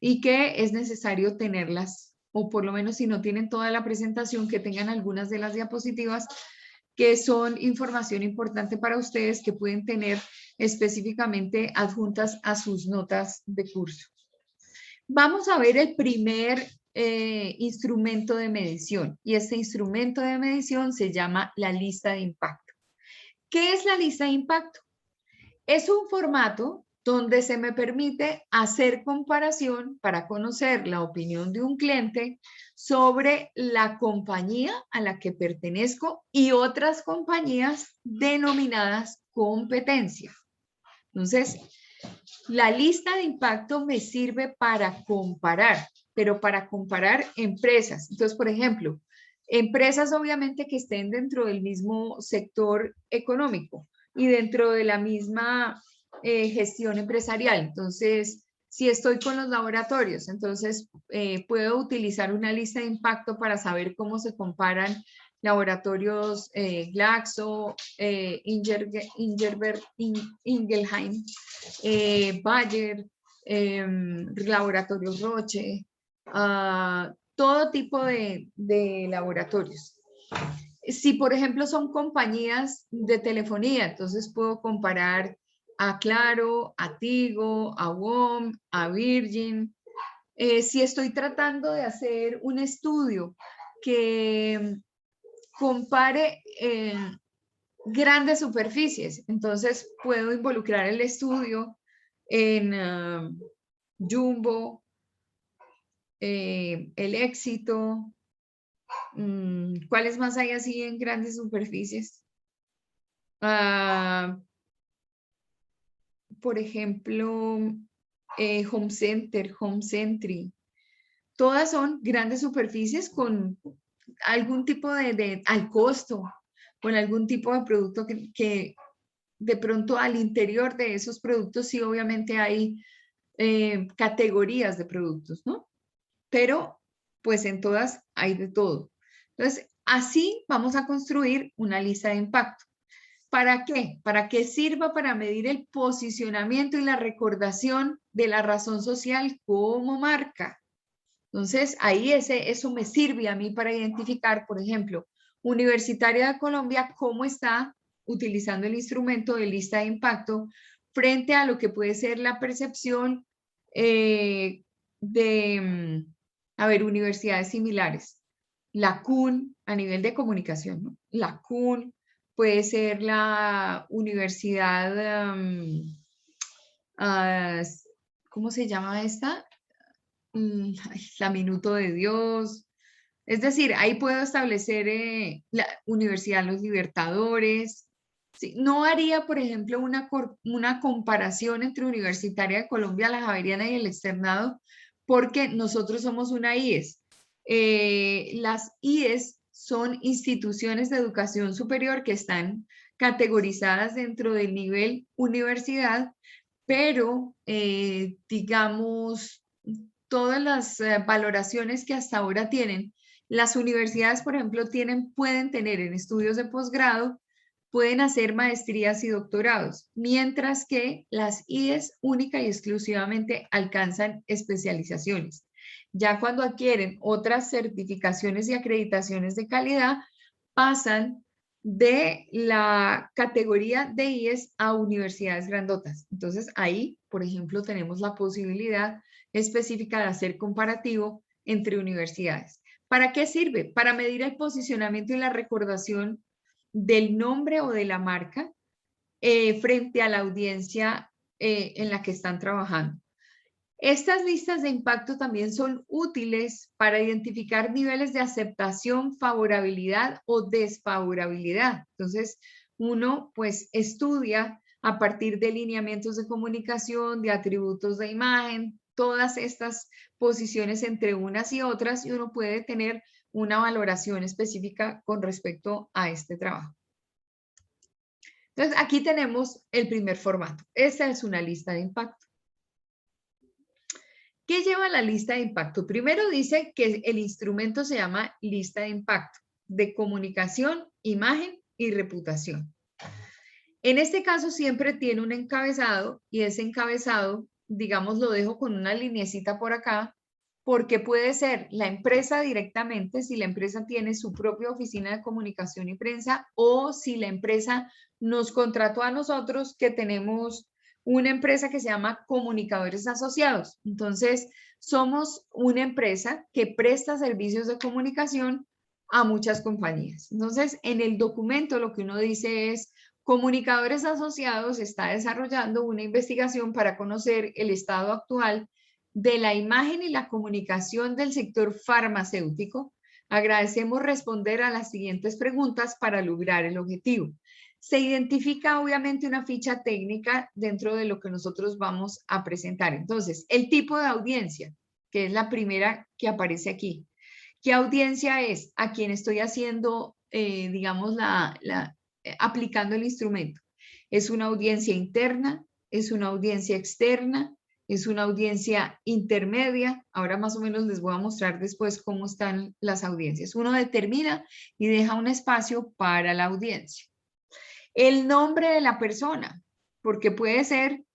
y que es necesario tenerlas, o por lo menos si no tienen toda la presentación, que tengan algunas de las diapositivas que son información importante para ustedes que pueden tener específicamente adjuntas a sus notas de curso. Vamos a ver el primer instrumento de medición y este instrumento de medición se llama la lista de impacto. ¿Qué es la lista de impacto? Es un formato donde se me permite hacer comparación para conocer la opinión de un cliente sobre la compañía a la que pertenezco y otras compañías denominadas competencia. Entonces, la lista de impacto me sirve para comparar, pero para comparar empresas. Entonces, por ejemplo, empresas obviamente que estén dentro del mismo sector económico y dentro de la misma gestión empresarial. Entonces, si estoy con los laboratorios, entonces puedo utilizar una lista de impacto para saber cómo se comparan laboratorios Glaxo, Ingelheim, Bayer, laboratorios Roche, todo tipo de laboratorios. Si, por ejemplo, son compañías de telefonía, entonces puedo comparar a Claro, a Tigo, a WOM, a Virgin. Si estoy tratando de hacer un estudio que compare grandes superficies, entonces puedo involucrar el estudio en Jumbo, El Éxito. ¿Cuáles más hay así en grandes superficies? Por ejemplo, Home Center, Home Sentry. Todas son grandes superficies con algún tipo al costo, con algún tipo de producto que de pronto al interior de esos productos sí obviamente hay categorías de productos, ¿no? Pero pues en todas hay de todo. Entonces, así vamos a construir una lista de impacto. ¿Para qué? Para que sirva para medir el posicionamiento y la recordación de la razón social como marca. Entonces, ahí eso me sirve a mí para identificar, por ejemplo, Universitaria de Colombia, cómo está utilizando el instrumento de lista de impacto frente a lo que puede ser la percepción universidades similares. La CUN a nivel de comunicación, ¿no? La CUN puede ser la universidad, ¿cómo se llama esta? La Minuto de Dios. Es decir, ahí puedo establecer la Universidad de los Libertadores. Sí, no haría, por ejemplo, una comparación entre Universitaria de Colombia, la Javeriana y el Externado, porque nosotros somos una IES. Las IES son instituciones de educación superior que están categorizadas dentro del nivel universidad, pero digamos, todas las valoraciones que hasta ahora tienen, las universidades, por ejemplo, pueden tener en estudios de posgrado, pueden hacer maestrías y doctorados, mientras que las IES única y exclusivamente alcanzan especializaciones. Ya cuando adquieren otras certificaciones y acreditaciones de calidad, pasan de la categoría de IES a universidades grandotas. Entonces ahí, por ejemplo, tenemos la posibilidad específica de hacer comparativo entre universidades. ¿Para qué sirve? Para medir el posicionamiento y la recordación del nombre o de la marca frente a la audiencia en la que están trabajando. Estas listas de impacto también son útiles para identificar niveles de aceptación, favorabilidad o desfavorabilidad. Entonces, uno pues estudia a partir de lineamientos de comunicación, de atributos de imagen, todas estas posiciones entre unas y otras y uno puede tener una valoración específica con respecto a este trabajo. Entonces, aquí tenemos el primer formato. Esta es una lista de impacto. ¿Qué lleva la lista de impacto? Primero dice que el instrumento se llama lista de impacto de comunicación, imagen y reputación. En este caso siempre tiene un encabezado y ese encabezado, digamos, lo dejo con una lineecita por acá porque puede ser la empresa directamente, si la empresa tiene su propia oficina de comunicación y prensa o si la empresa nos contrató a nosotros que tenemos una empresa que se llama Comunicadores Asociados. Entonces, somos una empresa que presta servicios de comunicación a muchas compañías. Entonces, en el documento lo que uno dice es, Comunicadores Asociados está desarrollando una investigación para conocer el estado actual de la imagen y la comunicación del sector farmacéutico. Agradecemos responder a las siguientes preguntas para lograr el objetivo. Se identifica obviamente una ficha técnica dentro de lo que nosotros vamos a presentar. Entonces, el tipo de audiencia, que es la primera que aparece aquí. ¿Qué audiencia es? A quien estoy haciendo, digamos, aplicando el instrumento. ¿Es una audiencia interna? ¿Es una audiencia externa? ¿Es una audiencia intermedia? Ahora más o menos les voy a mostrar después cómo están las audiencias. Uno determina y deja un espacio para la audiencia. El nombre de la persona, porque puede ser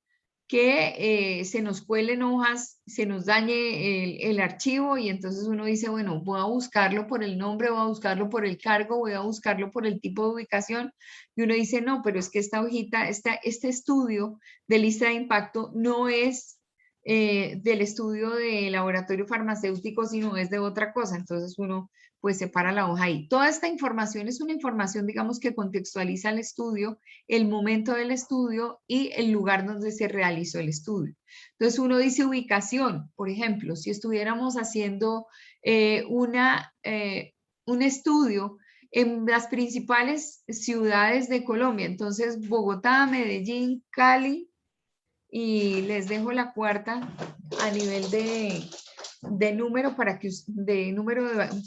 que se nos cuelen hojas, se nos dañe el archivo y entonces uno dice, bueno, voy a buscarlo por el nombre, voy a buscarlo por el cargo, voy a buscarlo por el tipo de ubicación y uno dice, no, pero es que esta hojita, este estudio de lista de impacto no es del estudio de laboratorio farmacéutico, sino es de otra cosa. Entonces uno pues separa la hoja ahí. Toda esta información es una información, digamos, que contextualiza el estudio, el momento del estudio y el lugar donde se realizó el estudio. Entonces uno dice ubicación, por ejemplo, si estuviéramos haciendo un estudio en las principales ciudades de Colombia, entonces Bogotá, Medellín, Cali, y les dejo la cuarta a nivel de número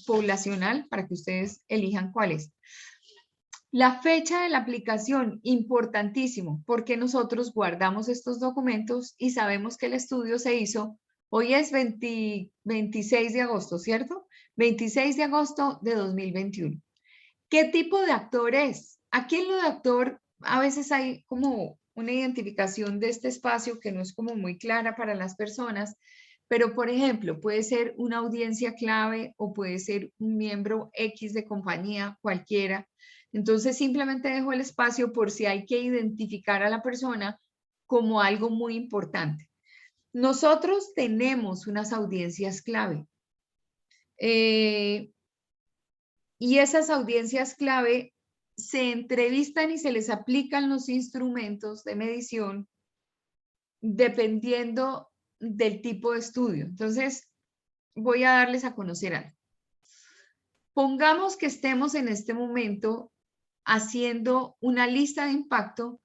poblacional para que ustedes elijan cuál es. La fecha de la aplicación, importantísimo, porque nosotros guardamos estos documentos y sabemos que el estudio se hizo, hoy es 26 de agosto, ¿cierto? 26 de agosto de 2021. ¿Qué tipo de actor es? Aquí en lo de actor a veces hay como una identificación de este espacio que no es como muy clara para las personas, pero por ejemplo, puede ser una audiencia clave o puede ser un miembro X de compañía, cualquiera. Entonces simplemente dejo el espacio por si hay que identificar a la persona como algo muy importante. Nosotros tenemos unas audiencias clave. Y esas audiencias clave se entrevistan y se les aplican los instrumentos de medición dependiendo del tipo de estudio. Entonces, voy a darles a conocer algo. Pongamos que estemos en este momento haciendo una lista de impacto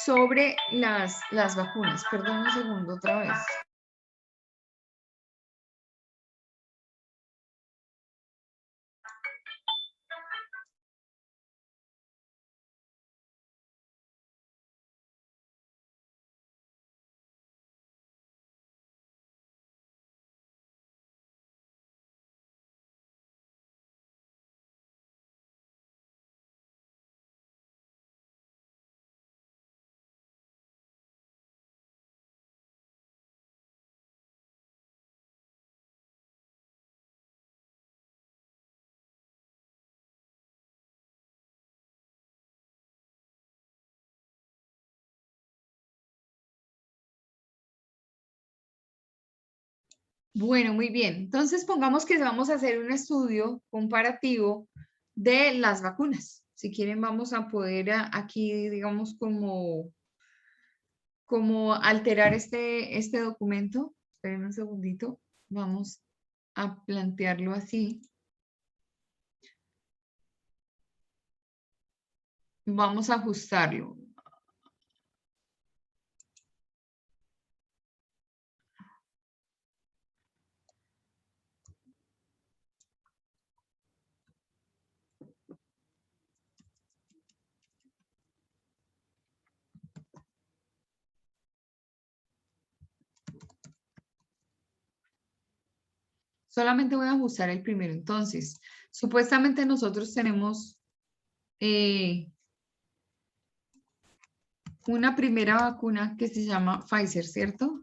sobre las vacunas. Perdón un segundo otra vez. Bueno, muy bien. Entonces, pongamos que vamos a hacer un estudio comparativo de las vacunas. Si quieren, vamos a poder aquí, digamos, como alterar este documento. Esperen un segundito. Vamos a plantearlo así. Vamos a ajustarlo. Solamente voy a ajustar el primero. Entonces, supuestamente nosotros tenemos una primera vacuna que se llama Pfizer, ¿cierto?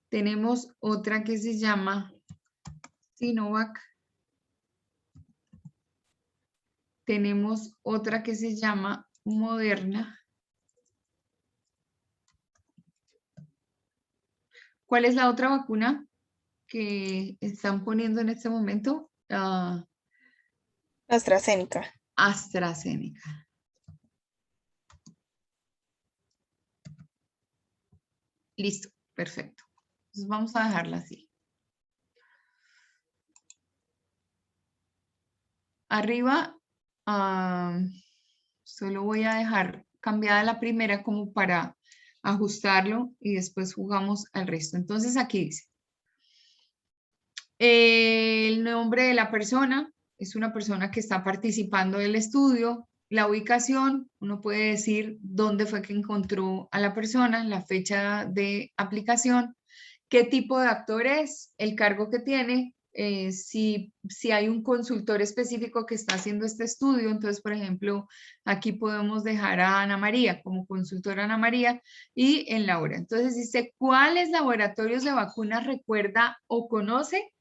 Tenemos otra que se llama Sinovac. Tenemos otra que se llama Moderna. ¿Cuál es la otra vacuna que están poniendo en este momento? AstraZeneca. AstraZeneca. Listo, perfecto. Entonces vamos a dejarla así. Arriba, solo voy a dejar cambiada la primera como para ajustarlo y después jugamos al resto. Entonces aquí dice, el nombre de la persona es una persona que está participando del estudio. La ubicación, uno puede decir dónde fue que encontró a la persona, la fecha de aplicación, qué tipo de actor es, el cargo que tiene, si hay un consultor específico que está haciendo este estudio. Entonces, por ejemplo, aquí podemos dejar a Ana María como consultora Ana María y en la hora. Entonces dice, ¿cuáles laboratorios de vacunas recuerda o conoce?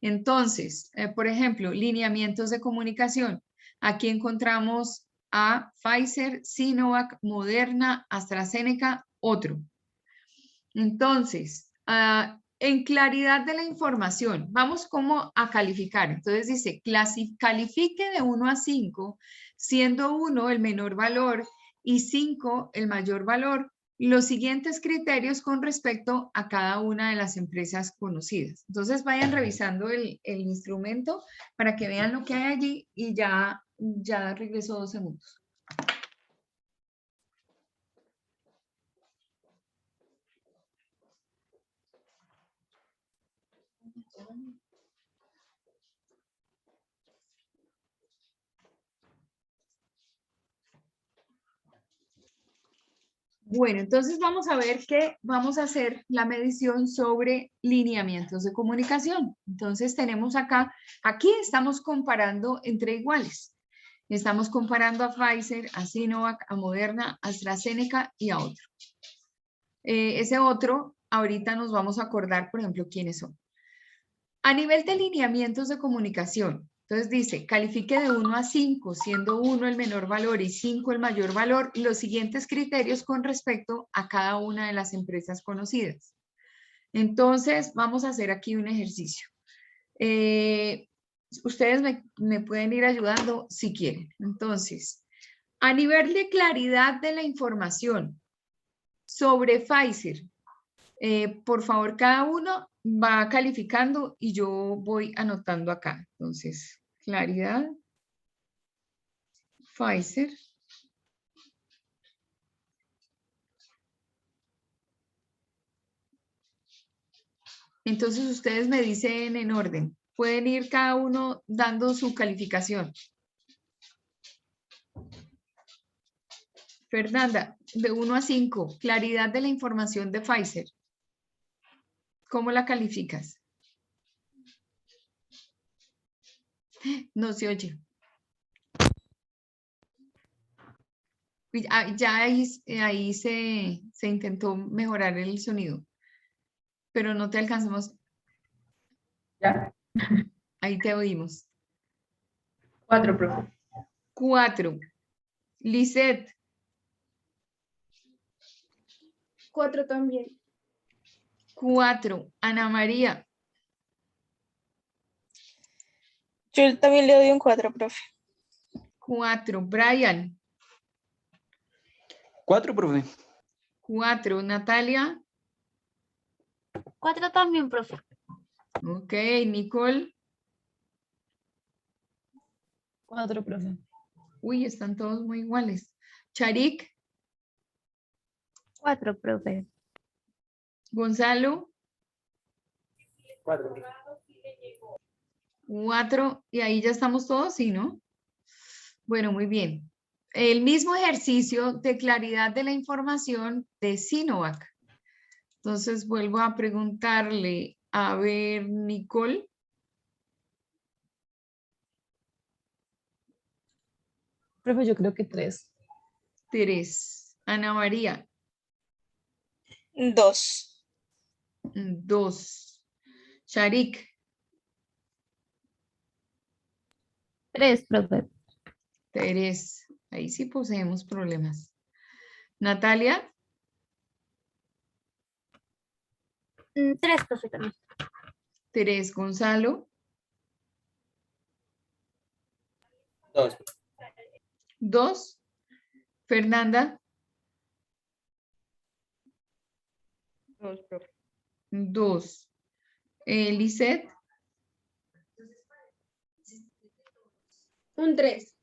Entonces, por ejemplo, lineamientos de comunicación. Aquí encontramos a Pfizer, Sinovac, Moderna, AstraZeneca, otro. Entonces, en claridad de la información, vamos como a calificar. Entonces dice, califique de 1 a 5, siendo 1 el menor valor y 5 el mayor valor, los siguientes criterios con respecto a cada una de las empresas conocidas. Entonces vayan revisando el instrumento para que vean lo que hay allí y ya regreso 2 segundos. Bueno, entonces vamos a ver que vamos a hacer la medición sobre lineamientos de comunicación. Entonces tenemos acá, aquí estamos comparando entre iguales. Estamos comparando a Pfizer, a Sinovac, a Moderna, a AstraZeneca y a otro. Ese otro, ahorita nos vamos a acordar, por ejemplo, quiénes son. A nivel de lineamientos de comunicación, entonces dice, califique de 1 a 5, siendo 1 el menor valor y 5 el mayor valor, los siguientes criterios con respecto a cada una de las empresas conocidas. Entonces, vamos a hacer aquí un ejercicio. Ustedes me pueden ir ayudando si quieren. Entonces, a nivel de claridad de la información sobre Pfizer, por favor, cada uno va calificando y yo voy anotando acá. Entonces, claridad, Pfizer. Entonces, ustedes me dicen en orden. Pueden ir cada uno dando su calificación. Fernanda, de 1 a 5, claridad de la información de Pfizer. ¿Cómo la calificas? No se oye. Ya ahí se intentó mejorar el sonido, pero no te alcanzamos. Ya. Ahí te oímos. 4, profe. 4. Lisette. 4 también. 4. Ana María. Yo también le doy un 4, profe. 4. Brian. 4, profe. 4. Natalia. 4 también, profe. Ok, Nicole. 4, profe. Uy, están todos muy iguales. Charik. 4, profe. Gonzalo. 4. 4. Y ahí ya estamos todos, ¿sí, no? Bueno, muy bien. El mismo ejercicio de claridad de la información de Sinovac. Entonces vuelvo a preguntarle, a ver, Nicole. Profe, yo creo que 3. 3. Ana María. 2. 2. Sharik. 3, profe. 3. Ahí sí poseemos problemas. Natalia. 3, profe, también. 3, Gonzalo. 2. 2, Fernanda. 2, profe. 2, Lisette. Un 3.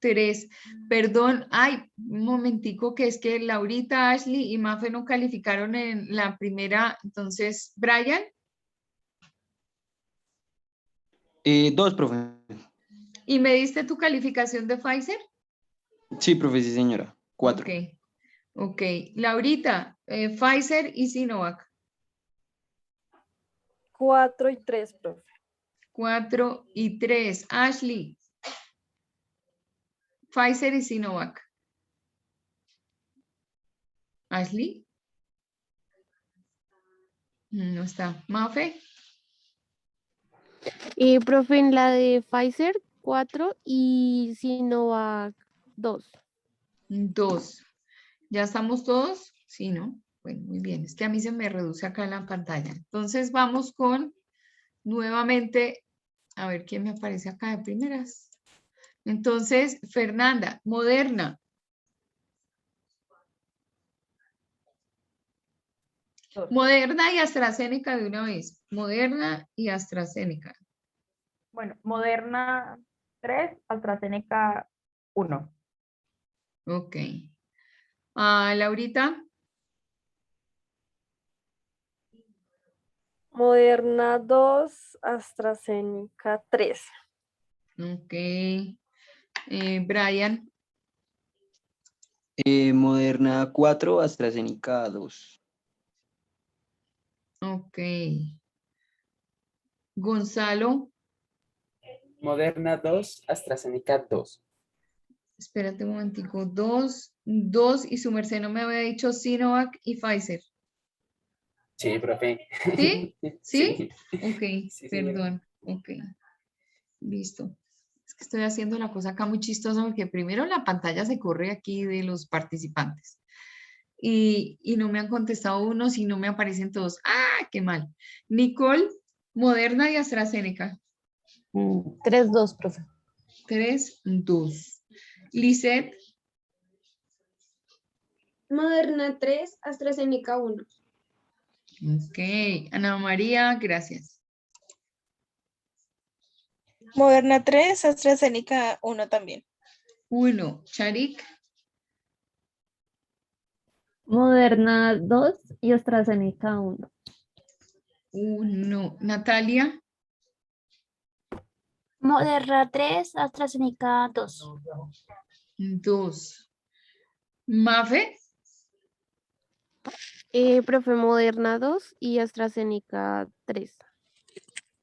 3. Perdón, ay, un momentico, que es que Laurita, Ashley y Mafe no calificaron en la primera. Entonces, Brian. 2, profe. ¿Y me diste tu calificación de Pfizer? Sí, profe, sí, señora. 4. Ok, ok. Laurita, Pfizer y Sinovac. 4 y 3, profe. 4 y 3. Ashley. Pfizer y Sinovac. Ashley. No está. Mafe. Profe, en la de Pfizer, 4 y Sinovac, 2. 2. ¿Ya estamos todos? Sí, ¿no? Bueno, muy bien. Es que a mí se me reduce acá en la pantalla. Entonces vamos con nuevamente, a ver quién me aparece acá de primeras. Entonces, Fernanda, Moderna. 2. Moderna y AstraZeneca de una vez. Moderna y AstraZeneca. Bueno, Moderna 3, AstraZeneca 1. Ok. Laurita. Moderna 2, AstraZeneca 3. Ok. Brian. Moderna 4, AstraZeneca 2. Ok. Gonzalo. Moderna 2, AstraZeneca 2. Espérate un momentico. 2 y su merced no me había dicho Sinovac y Pfizer. Sí, profe. ¿Sí? ¿Sí? Sí. Ok, Sí, señora. perdón. Ok. Listo. Es que estoy haciendo la cosa acá muy chistosa porque primero la pantalla se corre aquí de los participantes. Y no me han contestado unos y no me aparecen todos. ¡Ah, qué mal! Nicole, Moderna y AstraZeneca. 3, 2, profe. 3, 2. Lisette. Moderna 3, AstraZeneca 1. Ok. Ana María, gracias. Moderna 3, AstraZeneca 1 también. 1. Charik. Moderna 2 y AstraZeneca 1. 1. Natalia. Moderna 3, AstraZeneca 2. 2. Mafe. Profe, Moderna 2 y AstraZeneca 3.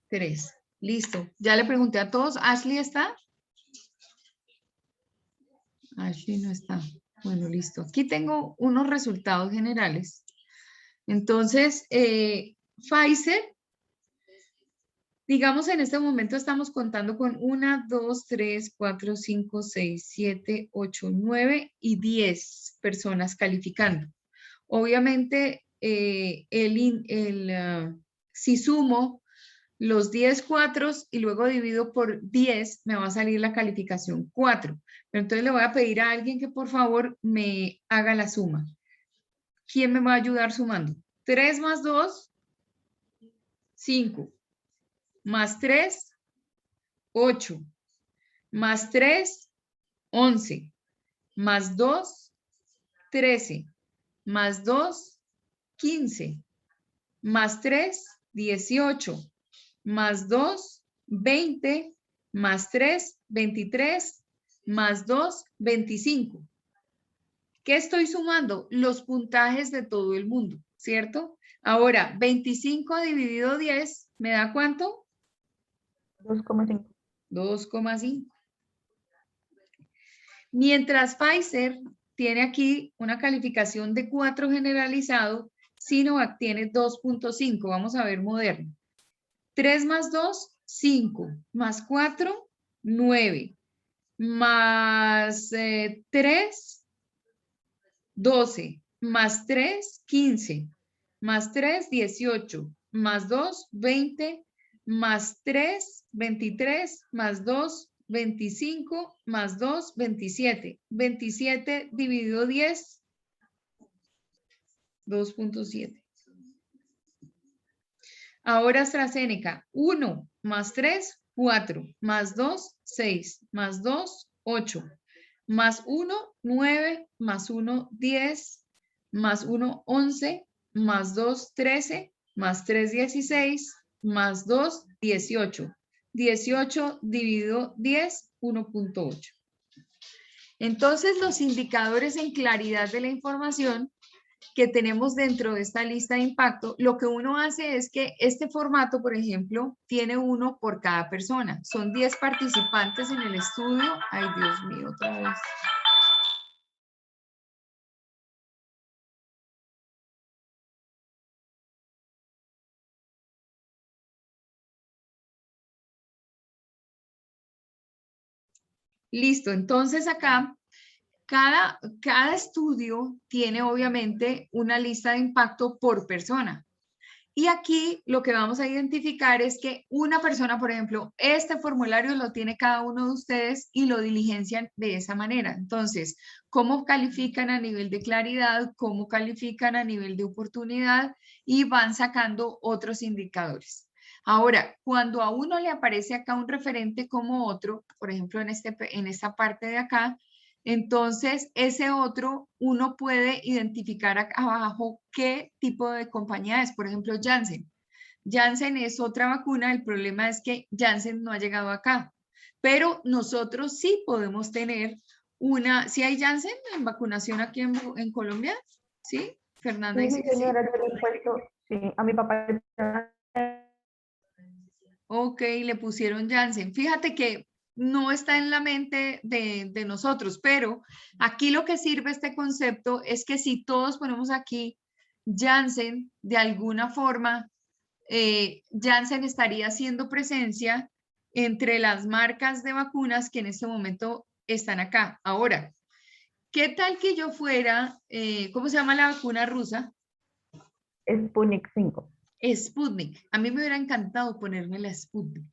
3. Listo. Ya le pregunté a todos. ¿Ashley está? Ashley no está. Bueno, listo. Aquí tengo unos resultados generales. Entonces, Pfizer, digamos en este momento estamos contando con 1, 2, 3, 4, 5, 6, 7, 8, 9 y 10 personas calificando. Obviamente, si sumo los 10 cuatros y luego divido por 10, me va a salir la calificación 4. Pero entonces le voy a pedir a alguien que por favor me haga la suma. ¿Quién me va a ayudar sumando? 3 más 2, 5. Más 3, 8. Más 3, 11. Más 2, 13. Más 2, 15. Más 3, 18. Más 2, 20. Más 3, 23. Más 2, 25. ¿Qué estoy sumando? Los puntajes de todo el mundo, ¿cierto? Ahora, 25 dividido 10, ¿me da cuánto? 2,5. 2,5. Mientras Pfizer tiene aquí una calificación de 4 generalizado, Sinovac tiene 2,5. Vamos a ver Moderna. 3 más 2, 5. Más 4, 9. Más 3, 12. más 3, 15, más 3, 18, más 2, 20, más 3, 23, más 2, 25, más 2, 27. 27 dividido 10, 2.7. Ahora AstraZeneca, 1 más 3, 4, más 2, 6, más 2, 8, más 1, 9, más 1, 10, más 1, 11, más 2, 13, más 3, 16, más 2, 18. 18 dividido 10, 1.8. Entonces, los indicadores en claridad de la información que tenemos dentro de esta lista de impacto, lo que uno hace es que este formato, por ejemplo, tiene uno por cada persona. Son 10 participantes en el estudio. Ay, Dios mío, otra vez. Listo, entonces acá cada estudio tiene obviamente una lista de impacto por persona. Y aquí lo que vamos a identificar es que una persona, por ejemplo, este formulario lo tiene cada uno de ustedes y lo diligencian de esa manera. Entonces, ¿cómo califican a nivel de claridad? ¿Cómo califican a nivel de oportunidad? Y van sacando otros indicadores. Ahora, cuando a uno le aparece acá un referente como otro, por ejemplo, en esta parte de acá, entonces ese otro uno puede identificar acá abajo qué tipo de compañía es. Por ejemplo, Janssen. Janssen es otra vacuna, el problema es que Janssen no ha llegado acá, pero nosotros sí podemos tener una, ¿sí hay Janssen en vacunación aquí en Colombia? ¿Sí? Fernanda Sí, dice sí, que sí. señora, yo le he puesto, sí, a mi papá. Ok, le pusieron Janssen. Fíjate que no está en la mente de nosotros, pero aquí lo que sirve este concepto es que si todos ponemos aquí Janssen, de alguna forma, Janssen estaría haciendo presencia entre las marcas de vacunas que en este momento están acá. Ahora, ¿qué tal que yo fuera, cómo se llama la vacuna rusa? Sputnik 5. Sputnik. A mí me hubiera encantado ponerme la Sputnik,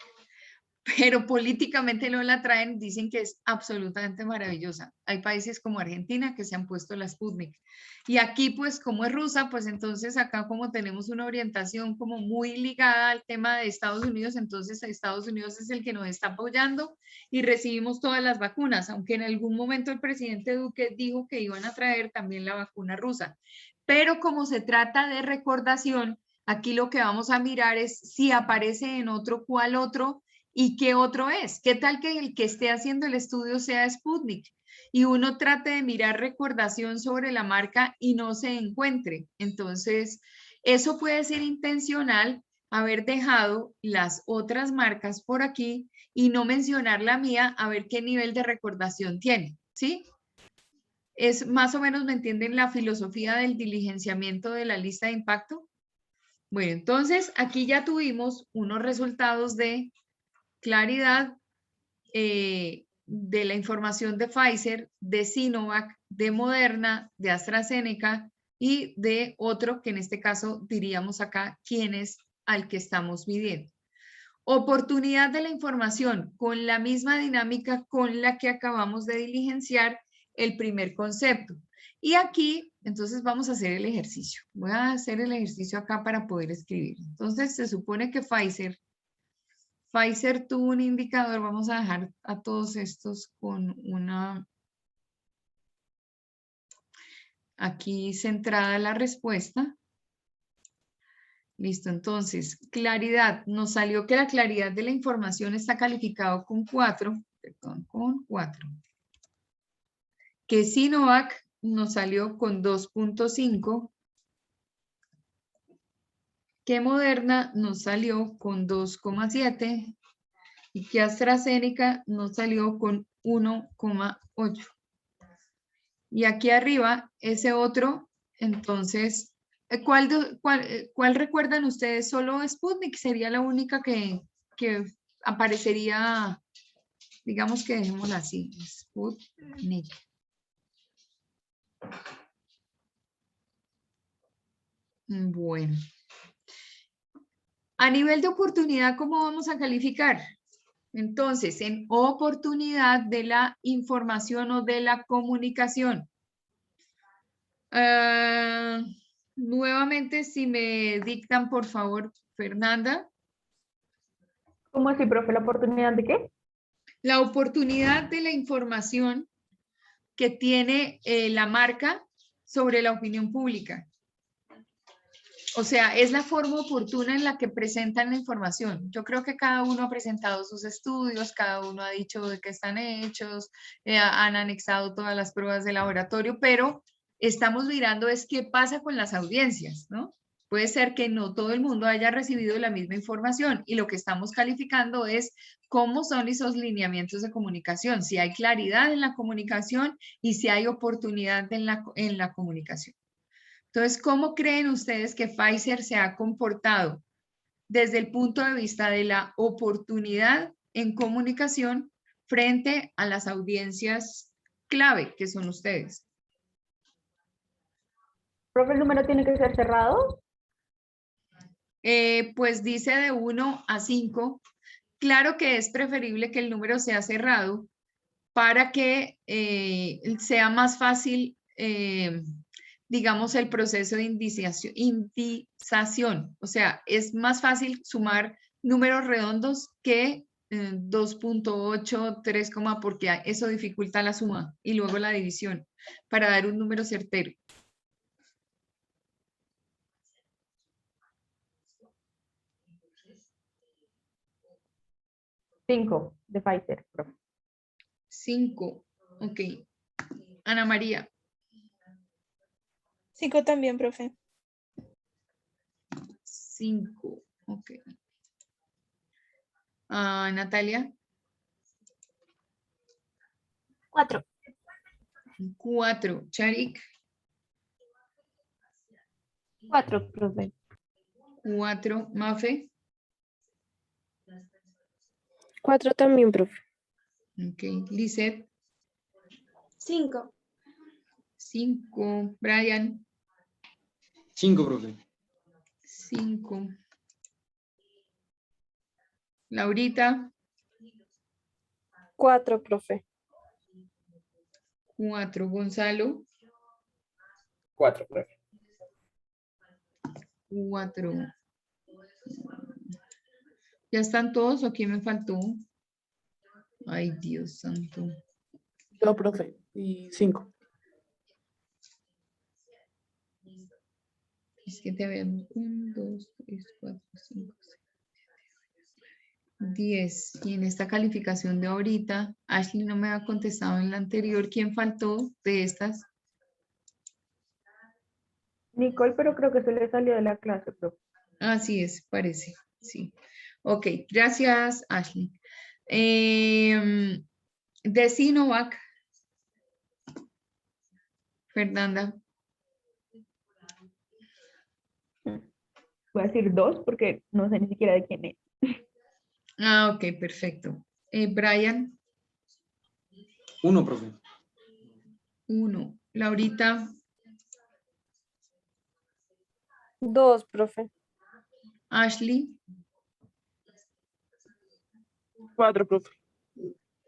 pero políticamente no la traen, dicen que es absolutamente maravillosa. Hay países como Argentina que se han puesto la Sputnik. Y aquí, pues, como es rusa, pues entonces acá como tenemos una orientación como muy ligada al tema de Estados Unidos, entonces Estados Unidos es el que nos está apoyando y recibimos todas las vacunas, aunque en algún momento el presidente Duque dijo que iban a traer también la vacuna rusa. Pero como se trata de recordación, aquí lo que vamos a mirar es si aparece en otro, cuál otro, ¿y qué otro es? ¿Qué tal que el que esté haciendo el estudio sea Sputnik? Y uno trate de mirar recordación sobre la marca y no se encuentre. Entonces, eso puede ser intencional, haber dejado las otras marcas por aquí y no mencionar la mía, a ver qué nivel de recordación tiene, ¿sí? Es más o menos, ¿me entienden la filosofía del diligenciamiento de la lista de impacto? Bueno, entonces aquí ya tuvimos unos resultados de claridad de la información de Pfizer, de Sinovac, de Moderna, de AstraZeneca y de otro que en este caso diríamos acá quién es al que estamos midiendo. Oportunidad de la información con la misma dinámica con la que acabamos de diligenciar el primer concepto. Y aquí, entonces vamos a hacer el ejercicio. Voy a hacer el ejercicio acá para poder escribir. Entonces se supone que Pfizer tuvo un indicador, vamos a dejar a todos estos con una, aquí centrada la respuesta. Listo, entonces, claridad, nos salió que la claridad de la información está calificado con 4, perdón, con 4. Que Sinovac nos salió con 2.5. Que Moderna nos salió con 2.7. Y que AstraZeneca nos salió con 1.8. Y aquí arriba, ese otro, entonces, ¿cuál recuerdan ustedes? Solo Sputnik sería la única que aparecería, digamos que dejémosla así, Sputnik. Bueno. A nivel de oportunidad, ¿cómo vamos a calificar? Entonces, en oportunidad de la información o de la comunicación. Nuevamente, si me dictan, por favor, Fernanda. ¿Cómo así, profe? ¿La oportunidad de qué? La oportunidad de la información que tiene la marca sobre la opinión pública. O sea, es la forma oportuna en la que presentan la información. Yo creo que cada uno ha presentado sus estudios, cada uno ha dicho de qué están hechos, han anexado todas las pruebas de laboratorio, pero estamos mirando es qué pasa con las audiencias, ¿no? Puede ser que no todo el mundo haya recibido la misma información y lo que estamos calificando es cómo son esos lineamientos de comunicación, si hay claridad en la comunicación y si hay oportunidad en la comunicación. Entonces, ¿cómo creen ustedes que Pfizer se ha comportado desde el punto de vista de la oportunidad en comunicación frente a las audiencias clave que son ustedes? Profe, ¿el número tiene que ser cerrado? Pues dice de 1 a 5. Claro que es preferible que el número sea cerrado para que sea más fácil digamos, el proceso de indización. O sea, es más fácil sumar números redondos que 2.8, 3, porque eso dificulta la suma y luego la división para dar un número certero. Cinco de Pfizer, profe. 5, ok. Ana María. 5 también, profe. 5, ok. Natalia. 4. 4. Charik. 4, profe. 4. Mafe. 4 también, profe. Ok. Lisette. 5. 5. Brian. 5, profe. 5. Laurita. 4, profe. 4. Gonzalo. 4, profe. 4. ¿Ya están todos o quién me faltó? Ay, Dios santo. Yo, profe. Y 5. Es que te vemos 1, 2, 3, 4, 5, 6, 10. Y en esta calificación de ahorita, Ashley no me ha contestado en la anterior. ¿Quién faltó de estas? Nicole, pero creo que se le salió de la clase, profe. Así es, parece. Sí. Ok, gracias, Ashley. De Sinovac. Fernanda. Voy a decir 2 porque no sé ni siquiera de quién es. Ok, perfecto. Brian. 1, profe. 1. Laurita. 2, profe. Ashley. 4, profe.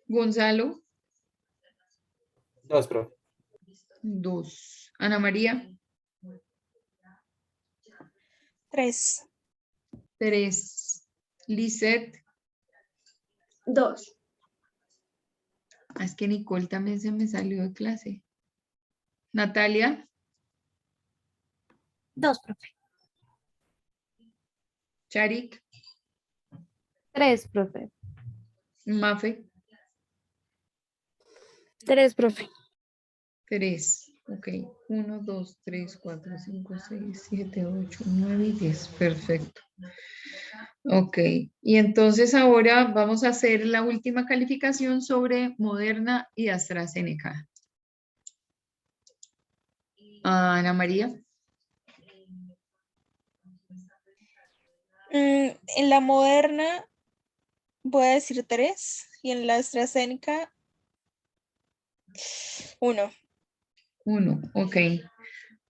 Gonzalo. 2, profe. 2. Ana María. 3. 3. Lisette. 2. Es que Nicole también se me salió de clase. Natalia. 2, profe. Charik. 3, profe. Mafe. 3, profe. 3. Ok. 1, 2, 3, 4, 5, 6, 7, 8, 9 y 10. Perfecto. Ok. Y entonces ahora vamos a hacer la última calificación sobre Moderna y AstraZeneca. Ana María. En la Moderna voy a decir 3 y en la AstraZeneca 1. 1. Ok.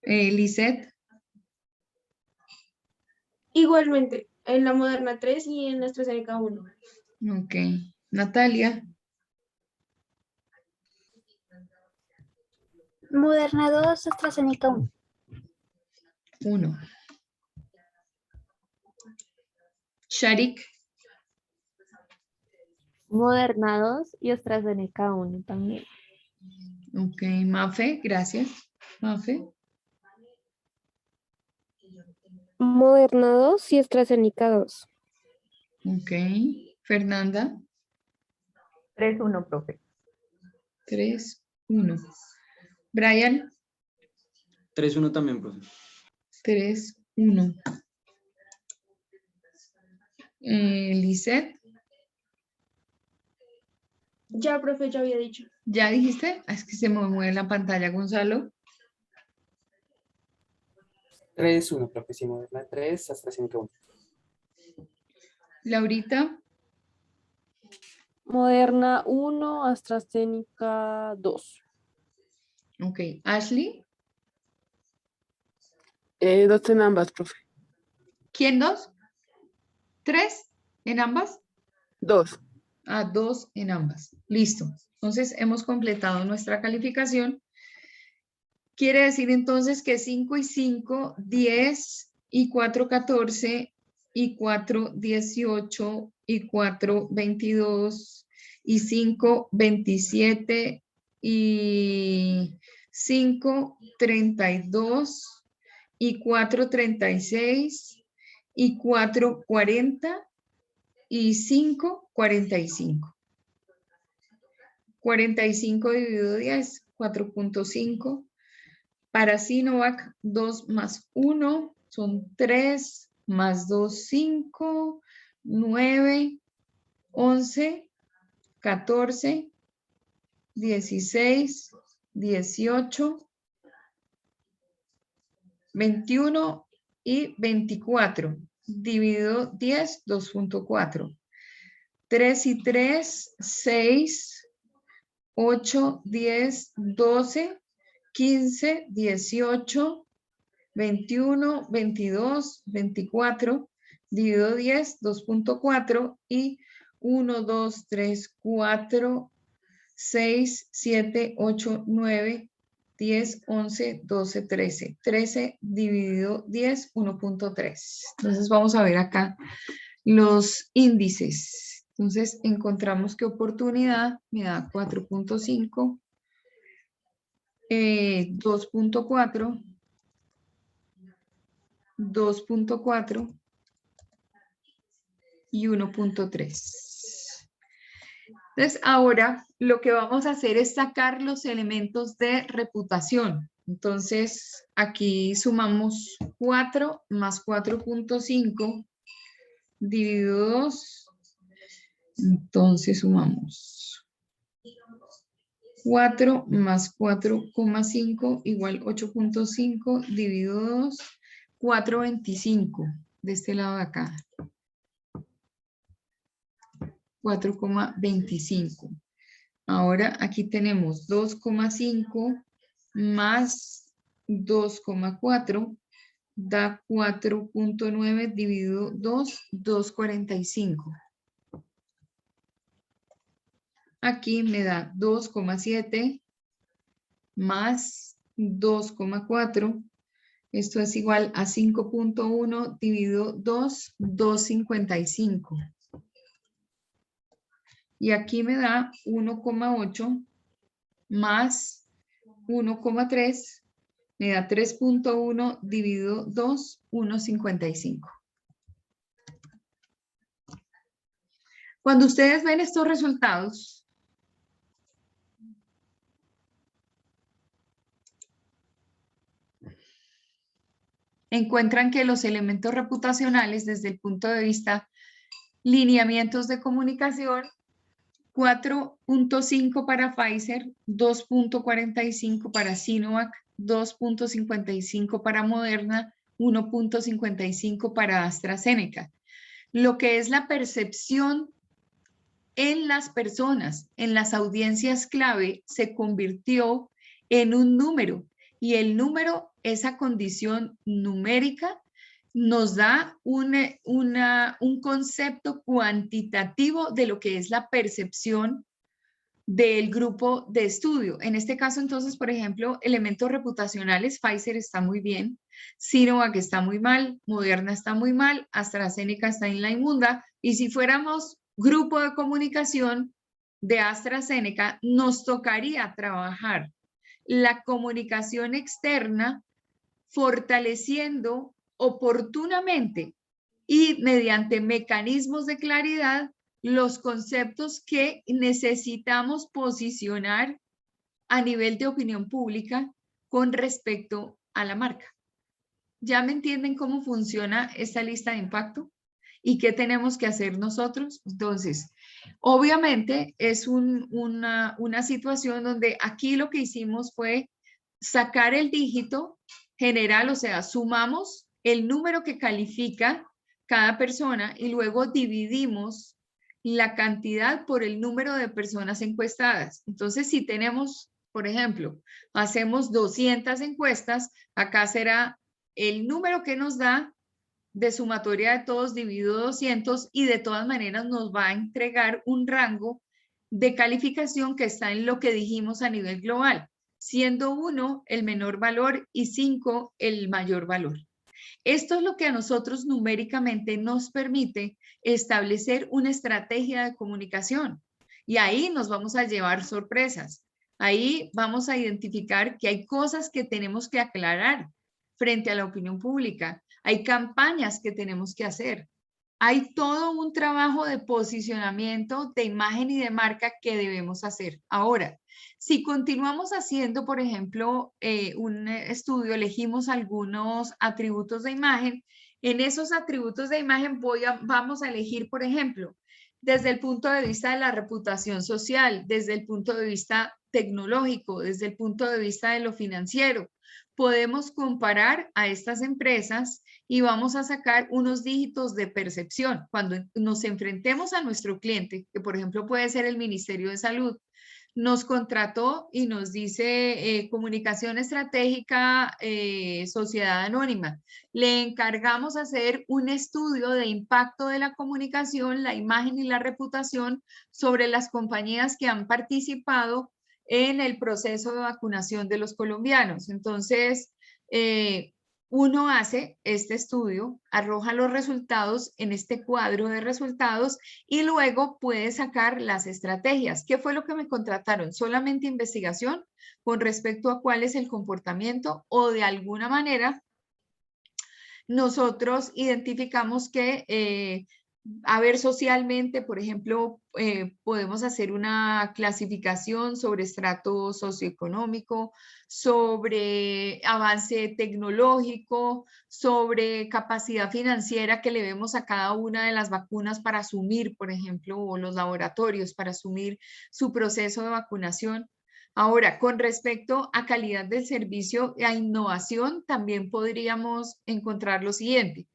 Lisette. Igualmente, en la Moderna 3 y en la AstraZeneca 1. Ok. Natalia. Moderna 2, AstraZeneca 1. 1. Sharik. Moderna 2 y AstraZeneca 1 también. Ok. Mafe, gracias. Mafe. Moderna 2 y AstraZeneca 2. Ok. Fernanda. 3-1, profe. 3, 1. Brian. 3-1 también, profe. 3, 1. Lisette. Ya, profe, ya había dicho. ¿Ya dijiste? Es que se me mueve la pantalla, Gonzalo. 3-1, profe. Sí, Moderna 3, AstraZeneca 1. Laurita. Moderna 1, AstraZeneca 2. Ok. Ashley. 2 en ambas, profe. ¿Quién 2? 3 en ambas. 2. 2 en ambas. Listo. Entonces hemos completado nuestra calificación. Quiere decir entonces que 5 y 5, 10 y 4, 14 y 4, 18 y 4, 22 y 5, 27 y 5, 32 y 4, 36 y 4, 40 y 5, 45. 45 dividido 10, 4.5. Para Sinovac, 2 más 1 son 3, más 2, 5, 9, 11, 14, 16, 18, 21 y 24. Dividido 10, 2.4. 3 y 3, 6, 8, 10, 12, 15, 18, 21, 22, 24, dividido 10, 2.4 y 1, 2, 3, 4, 6, 7, 8, 9, 10, 11, 12, 13. 13 dividido 10, 1.3. Entonces vamos a ver acá los índices. Entonces encontramos que oportunidad me da 4.5, 2.4, 2.4 y 1.3. Entonces, ahora lo que vamos a hacer es sacar los elementos de reputación. Entonces, aquí sumamos 4 más 4.5 dividido 2. Entonces, sumamos 4 más 4,5 igual 8.5 dividido 2, 4.25 de este lado de acá. 4,25. Ahora aquí tenemos 2,5 más 2,4 da 4.9 dividido 2, 2,45. Aquí me da 2,7 más 2,4. Esto es igual a 5.1 dividido 2, 2,55. Y aquí me da 1,8 más 1,3. Me da 3.1 dividido 2, 1,55. Cuando ustedes ven estos resultados, encuentran que los elementos reputacionales desde el punto de vista lineamientos de comunicación, 4.5 para Pfizer, 2.45 para Sinovac, 2.55 para Moderna, 1.55 para AstraZeneca. Lo que es la percepción en las personas, en las audiencias clave, se convirtió en un número, y el número, esa condición numérica, nos da un concepto cuantitativo de lo que es la percepción del grupo de estudio. En este caso, entonces, por ejemplo, elementos reputacionales, Pfizer está muy bien, Sinovac está muy mal, Moderna está muy mal, AstraZeneca está en la inmunda, y si fuéramos grupo de comunicación de AstraZeneca, nos tocaría trabajar la comunicación externa fortaleciendo oportunamente y mediante mecanismos de claridad los conceptos que necesitamos posicionar a nivel de opinión pública con respecto a la marca. ¿Ya me entienden cómo funciona esta lista de impacto? ¿Y qué tenemos que hacer nosotros? Entonces, obviamente es una situación donde aquí lo que hicimos fue sacar el dígito general, o sea, sumamos el número que califica cada persona y luego dividimos la cantidad por el número de personas encuestadas. Entonces, si tenemos, por ejemplo, hacemos 200 encuestas, acá será el número que nos da de sumatoria de todos dividido 200 y de todas maneras nos va a entregar un rango de calificación que está en lo que dijimos a nivel global, siendo 1 el menor valor y 5 el mayor valor. Esto es lo que a nosotros numéricamente nos permite establecer una estrategia de comunicación y ahí nos vamos a llevar sorpresas. Ahí vamos a identificar que hay cosas que tenemos que aclarar frente a la opinión pública. Hay campañas que tenemos que hacer. Hay todo un trabajo de posicionamiento, de imagen y de marca que debemos hacer. Ahora, si continuamos haciendo, por ejemplo, un estudio, elegimos algunos atributos de imagen. En esos atributos de imagen vamos a elegir, por ejemplo, desde el punto de vista de la reputación social, desde el punto de vista tecnológico, desde el punto de vista de lo financiero. Podemos comparar a estas empresas y vamos a sacar unos dígitos de percepción. Cuando nos enfrentemos a nuestro cliente, que por ejemplo puede ser el Ministerio de Salud, nos contrató y nos dice comunicación estratégica, sociedad anónima. Le encargamos hacer un estudio de impacto de la comunicación, la imagen y la reputación sobre las compañías que han participado en el proceso de vacunación de los colombianos. Entonces, uno hace este estudio, arroja los resultados en este cuadro de resultados y luego puede sacar las estrategias. ¿Qué fue lo que me contrataron? ¿Solamente investigación con respecto a cuál es el comportamiento o de alguna manera nosotros identificamos que a ver, socialmente, por ejemplo, podemos hacer una clasificación sobre estrato socioeconómico, sobre avance tecnológico, sobre capacidad financiera que le vemos a cada una de las vacunas para asumir, por ejemplo, o los laboratorios para asumir su proceso de vacunación. Ahora, con respecto a calidad del servicio y a innovación, también podríamos encontrar lo siguiente.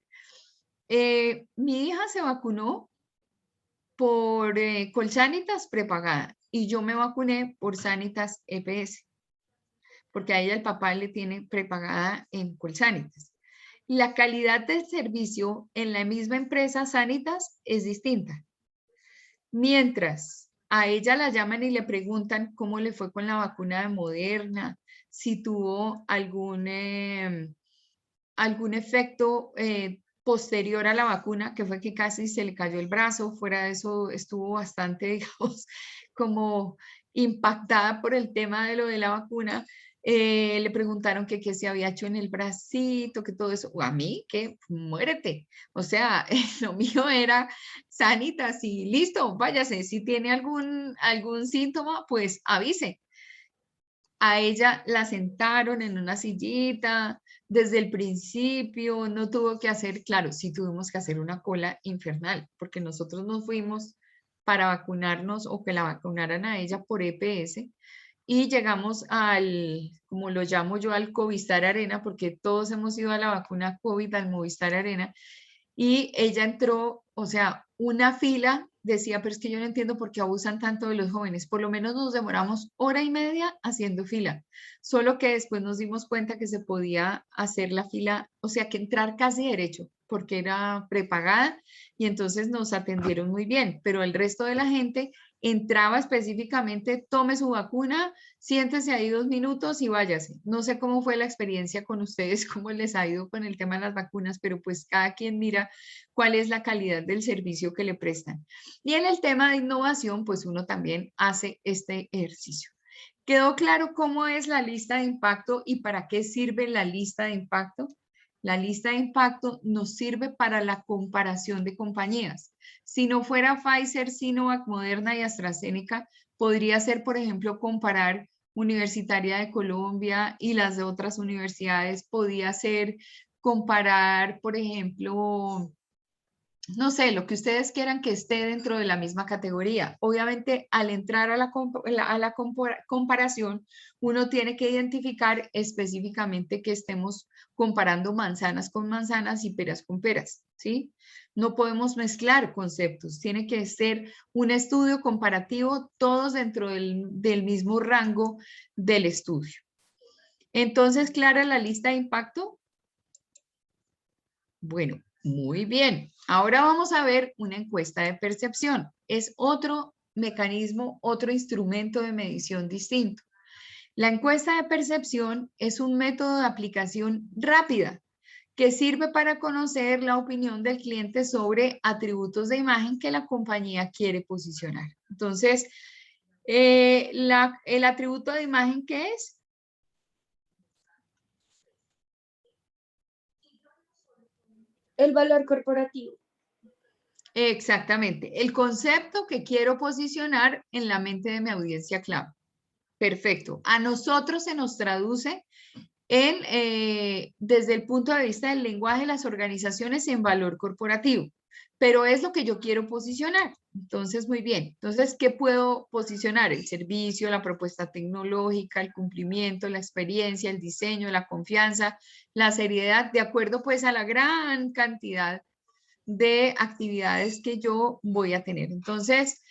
Mi hija se vacunó por Colsanitas prepagada y yo me vacuné por Sanitas EPS, porque a ella el papá le tiene prepagada en Colsanitas. La calidad del servicio en la misma empresa Sanitas es distinta. Mientras a ella la llaman y le preguntan cómo le fue con la vacuna de Moderna, si tuvo algún efecto posterior a la vacuna, que fue que casi se le cayó el brazo. Fuera de eso estuvo bastante, digamos, como impactada por el tema de lo de la vacuna. Le preguntaron que qué se había hecho en el bracito, que todo eso. A mí, que muérete. O sea, lo mío era Sanitas y listo, váyase. Si tiene algún síntoma, pues avise. A ella la sentaron en una sillita desde el principio, no tuvo que hacer, claro, sí tuvimos que hacer una cola infernal, porque nosotros nos fuimos para vacunarnos o que la vacunaran a ella por EPS y llegamos al, como lo llamo yo, al Covistar Arena, porque todos hemos ido a la vacuna COVID al Movistar Arena, y ella entró, o sea, una fila decía, pero es que yo no entiendo por qué abusan tanto de los jóvenes. Por lo menos nos demoramos 1 hora y media haciendo fila, solo que después nos dimos cuenta que se podía hacer la fila, o sea, que entrar casi derecho, porque era prepagada y entonces nos atendieron muy bien, pero el resto de la gente entraba específicamente, tome su vacuna, siéntese ahí 2 minutos y váyase. No sé cómo fue la experiencia con ustedes, cómo les ha ido con el tema de las vacunas, pero pues cada quien mira cuál es la calidad del servicio que le prestan. Y en el tema de innovación, pues uno también hace este ejercicio. ¿Quedó claro cómo es la lista de impacto y para qué sirve la lista de impacto? La lista de impacto nos sirve para la comparación de compañías. Si no fuera Pfizer, Sinovac, Moderna y AstraZeneca, podría ser, por ejemplo, comparar Universitaria de Colombia y las de otras universidades. Podría ser comparar, por ejemplo, no sé, lo que ustedes quieran que esté dentro de la misma categoría. Obviamente, al entrar a la comparación, uno tiene que identificar específicamente que estemos comparando manzanas con manzanas y peras con peras, ¿sí? No podemos mezclar conceptos. Tiene que ser un estudio comparativo, todos dentro del mismo rango del estudio. Entonces, ¿clara la lista de impacto? Bueno, muy bien. Ahora vamos a ver una encuesta de percepción. Es otro mecanismo, otro instrumento de medición distinto. La encuesta de percepción es un método de aplicación rápida que sirve para conocer la opinión del cliente sobre atributos de imagen que la compañía quiere posicionar. Entonces, el atributo de imagen, ¿qué es? El valor corporativo. Exactamente, el concepto que quiero posicionar en la mente de mi audiencia clave. Perfecto. A nosotros se nos traduce desde el punto de vista del lenguaje de las organizaciones en valor corporativo, pero es lo que yo quiero posicionar. Entonces, muy bien. Entonces, ¿qué puedo posicionar? El servicio, la propuesta tecnológica, el cumplimiento, la experiencia, el diseño, la confianza, la seriedad, de acuerdo pues a la gran cantidad de actividades que yo voy a tener. Entonces,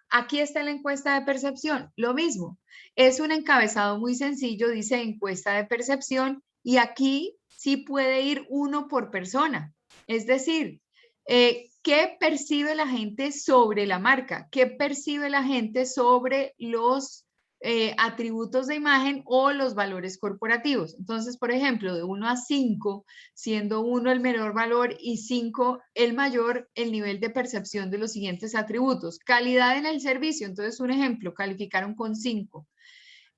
aquí está la encuesta de percepción. Lo mismo, es un encabezado muy sencillo, dice encuesta de percepción, y aquí sí puede ir uno por persona. Es decir, ¿qué percibe la gente sobre la marca? ¿Qué percibe la gente sobre los atributos de imagen o los valores corporativos? Entonces, por ejemplo, de 1 a 5, siendo 1 el menor valor y 5 el mayor, el nivel de percepción de los siguientes atributos. Calidad en el servicio, entonces un ejemplo, calificaron con 5.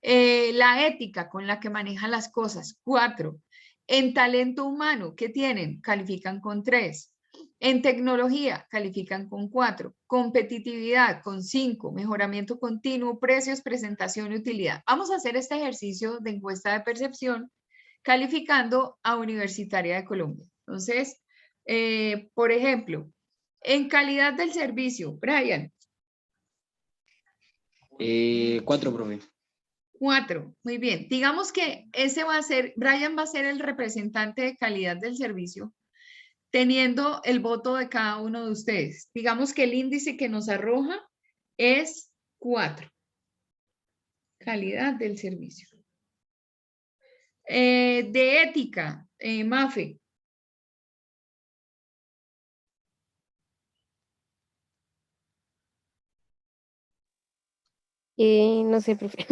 La ética con la que manejan las cosas, 4. En talento humano, ¿qué tienen? Califican con 3. En tecnología, califican con 4. Competitividad, con 5. Mejoramiento continuo, precios, presentación y utilidad. Vamos a hacer este ejercicio de encuesta de percepción calificando a Universitaria de Colombia. Entonces, por ejemplo, en calidad del servicio, Brian. 4, profe. 4, muy bien. Digamos que ese va a ser, Brian va a ser el representante de calidad del servicio, teniendo el voto de cada uno de ustedes. Digamos que el índice que nos arroja es 4. Calidad del servicio. De ética, Mafe. No sé, profe.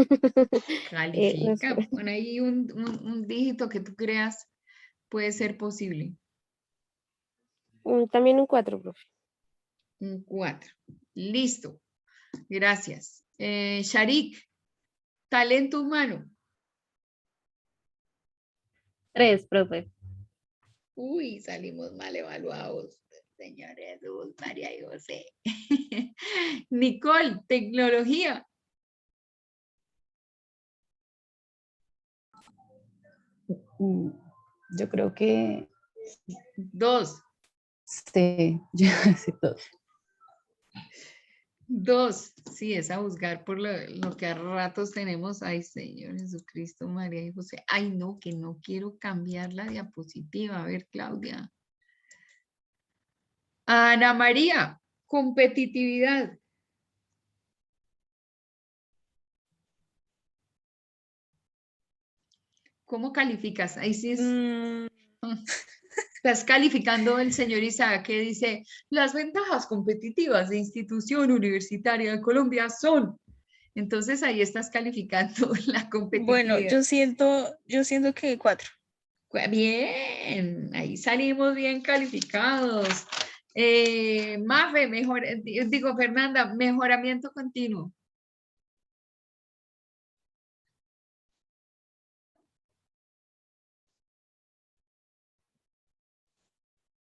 Califica, pon ahí un dígito que tú creas puede ser posible. También un 4, profe. Un 4. Listo. Gracias. Sharik, talento humano. 3, profe. Uy, salimos mal evaluados. Señor Jesús, María y José. Nicole, tecnología. Yo creo que 2. sí, yo sí, 2. 2. Sí, es a juzgar por lo que a ratos tenemos. Ay, Señor Jesucristo, María y José. Ay, no, que no quiero cambiar la diapositiva. A ver, Claudia. Ana María, competitividad. ¿Cómo calificas? Ahí sí es... Estás calificando el señor Isaac que dice, las ventajas competitivas de institución universitaria de Colombia son. Entonces ahí estás calificando la Bueno, competitividad. yo siento que 4. Bien, ahí salimos bien calificados. Mafe, digo Fernanda, mejoramiento continuo.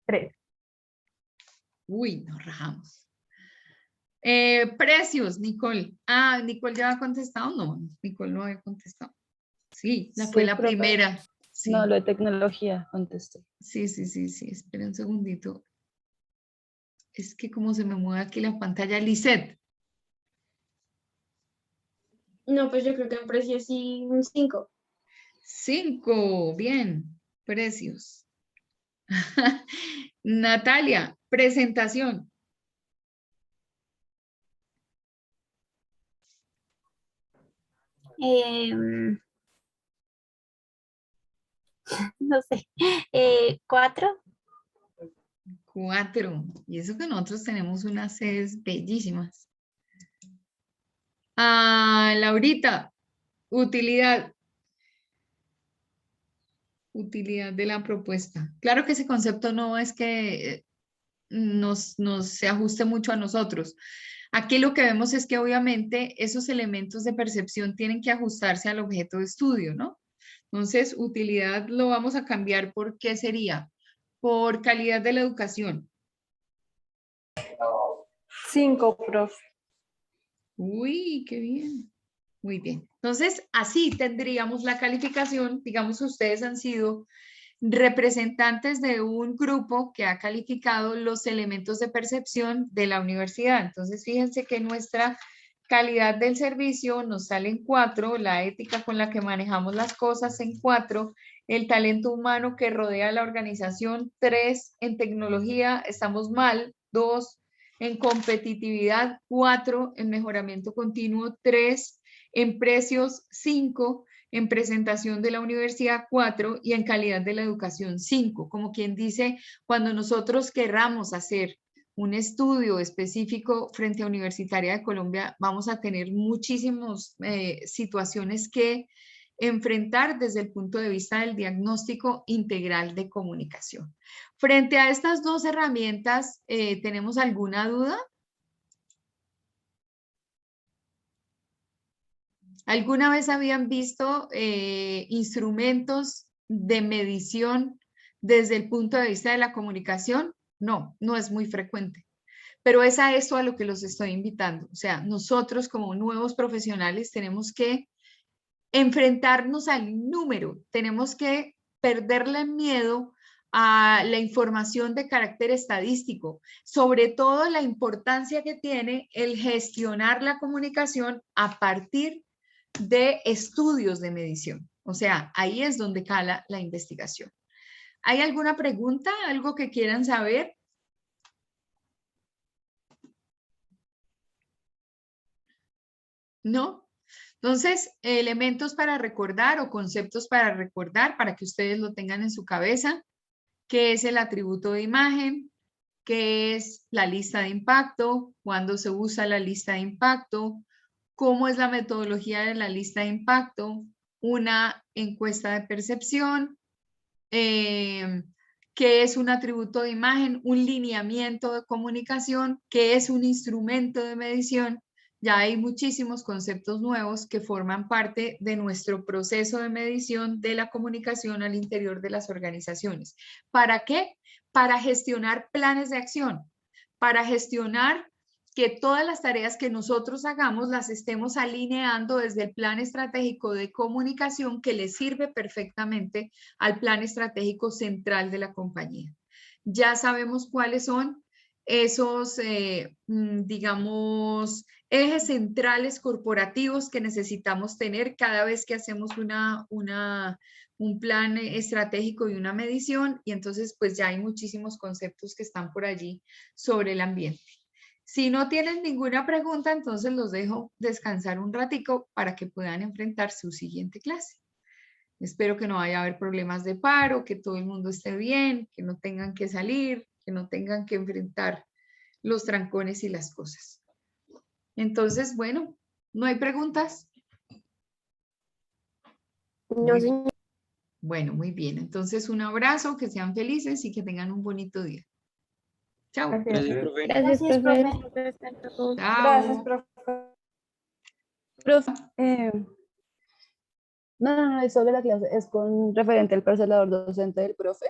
3. Uy, nos rajamos. Precios, Nicole. Nicole ya ha contestado. No, Nicole no había contestado. Sí, fue la profe. primera. Sí. No, lo de tecnología, contesté. Sí. Espera un segundito. Es que como se me mueve aquí la pantalla, Lisette. No, pues yo creo que en precio sí un 5. 5, bien. Precios. Natalia, presentación. No sé. 4. 4. Y eso que nosotros tenemos unas sedes bellísimas. Laurita, utilidad. Utilidad de la propuesta. Claro que ese concepto no es que nos se ajuste mucho a nosotros. Aquí lo que vemos es que obviamente esos elementos de percepción tienen que ajustarse al objeto de estudio, ¿no? Entonces, utilidad lo vamos a cambiar por ¿qué sería? Por calidad de la educación. 5, profe. Uy, qué bien. Muy bien. Entonces, así tendríamos la calificación. Digamos, ustedes han sido representantes de un grupo que ha calificado los elementos de percepción de la universidad. Entonces, fíjense que nuestra calidad del servicio nos sale en 4, la ética con la que manejamos las cosas en 4, el talento humano que rodea la organización 3, en tecnología estamos mal 2, en competitividad 4, en mejoramiento continuo 3, en precios 5, en presentación de la universidad 4 y en calidad de la educación 5. Como quien dice, cuando nosotros querramos hacer un estudio específico frente a Universitaria de Colombia, vamos a tener muchísimas situaciones que enfrentar desde el punto de vista del diagnóstico integral de comunicación. Frente a estas dos herramientas, ¿tenemos alguna duda? ¿Alguna vez habían visto instrumentos de medición desde el punto de vista de la comunicación? No, no es muy frecuente. Pero es a eso a lo que los estoy invitando. O sea, nosotros como nuevos profesionales tenemos que enfrentarnos al número, tenemos que perderle miedo a la información de carácter estadístico, sobre todo la importancia que tiene el gestionar la comunicación a partir de estudios de medición. O sea, ahí es donde cala la investigación. ¿Hay alguna pregunta? ¿Algo que quieran saber? ¿No? Entonces, elementos para recordar o conceptos para recordar, para que ustedes lo tengan en su cabeza. ¿Qué es el atributo de imagen? ¿Qué es la lista de impacto? ¿Cuándo se usa la lista de impacto? ¿Cómo es la metodología de la lista de impacto? Una encuesta de percepción. ¿Qué es un atributo de imagen? Un lineamiento de comunicación. ¿Qué es un instrumento de medición? Ya hay muchísimos conceptos nuevos que forman parte de nuestro proceso de medición de la comunicación al interior de las organizaciones. ¿Para qué? Para gestionar planes de acción, para gestionar que todas las tareas que nosotros hagamos las estemos alineando desde el plan estratégico de comunicación que le sirve perfectamente al plan estratégico central de la compañía. Ya sabemos cuáles son esos, digamos, ejes centrales corporativos que necesitamos tener cada vez que hacemos un plan estratégico y una medición, y entonces pues ya hay muchísimos conceptos que están por allí sobre el ambiente. Si no tienen ninguna pregunta, entonces los dejo descansar un ratico para que puedan enfrentar su siguiente clase. Espero que no vaya a haber problemas de paro, que todo el mundo esté bien, que no tengan que salir, que no tengan que enfrentar los trancones y las cosas. Entonces, bueno, ¿no hay preguntas? No, señor. Bueno, muy bien. Entonces, un abrazo, que sean felices y que tengan un bonito día. Chao. Gracias. Gracias, profe. Gracias, Gracias, profe. profe. Hasta luego. Gracias, Chao. profe. Profe, no, es sobre la clase, es con referente al parcelador docente del profe.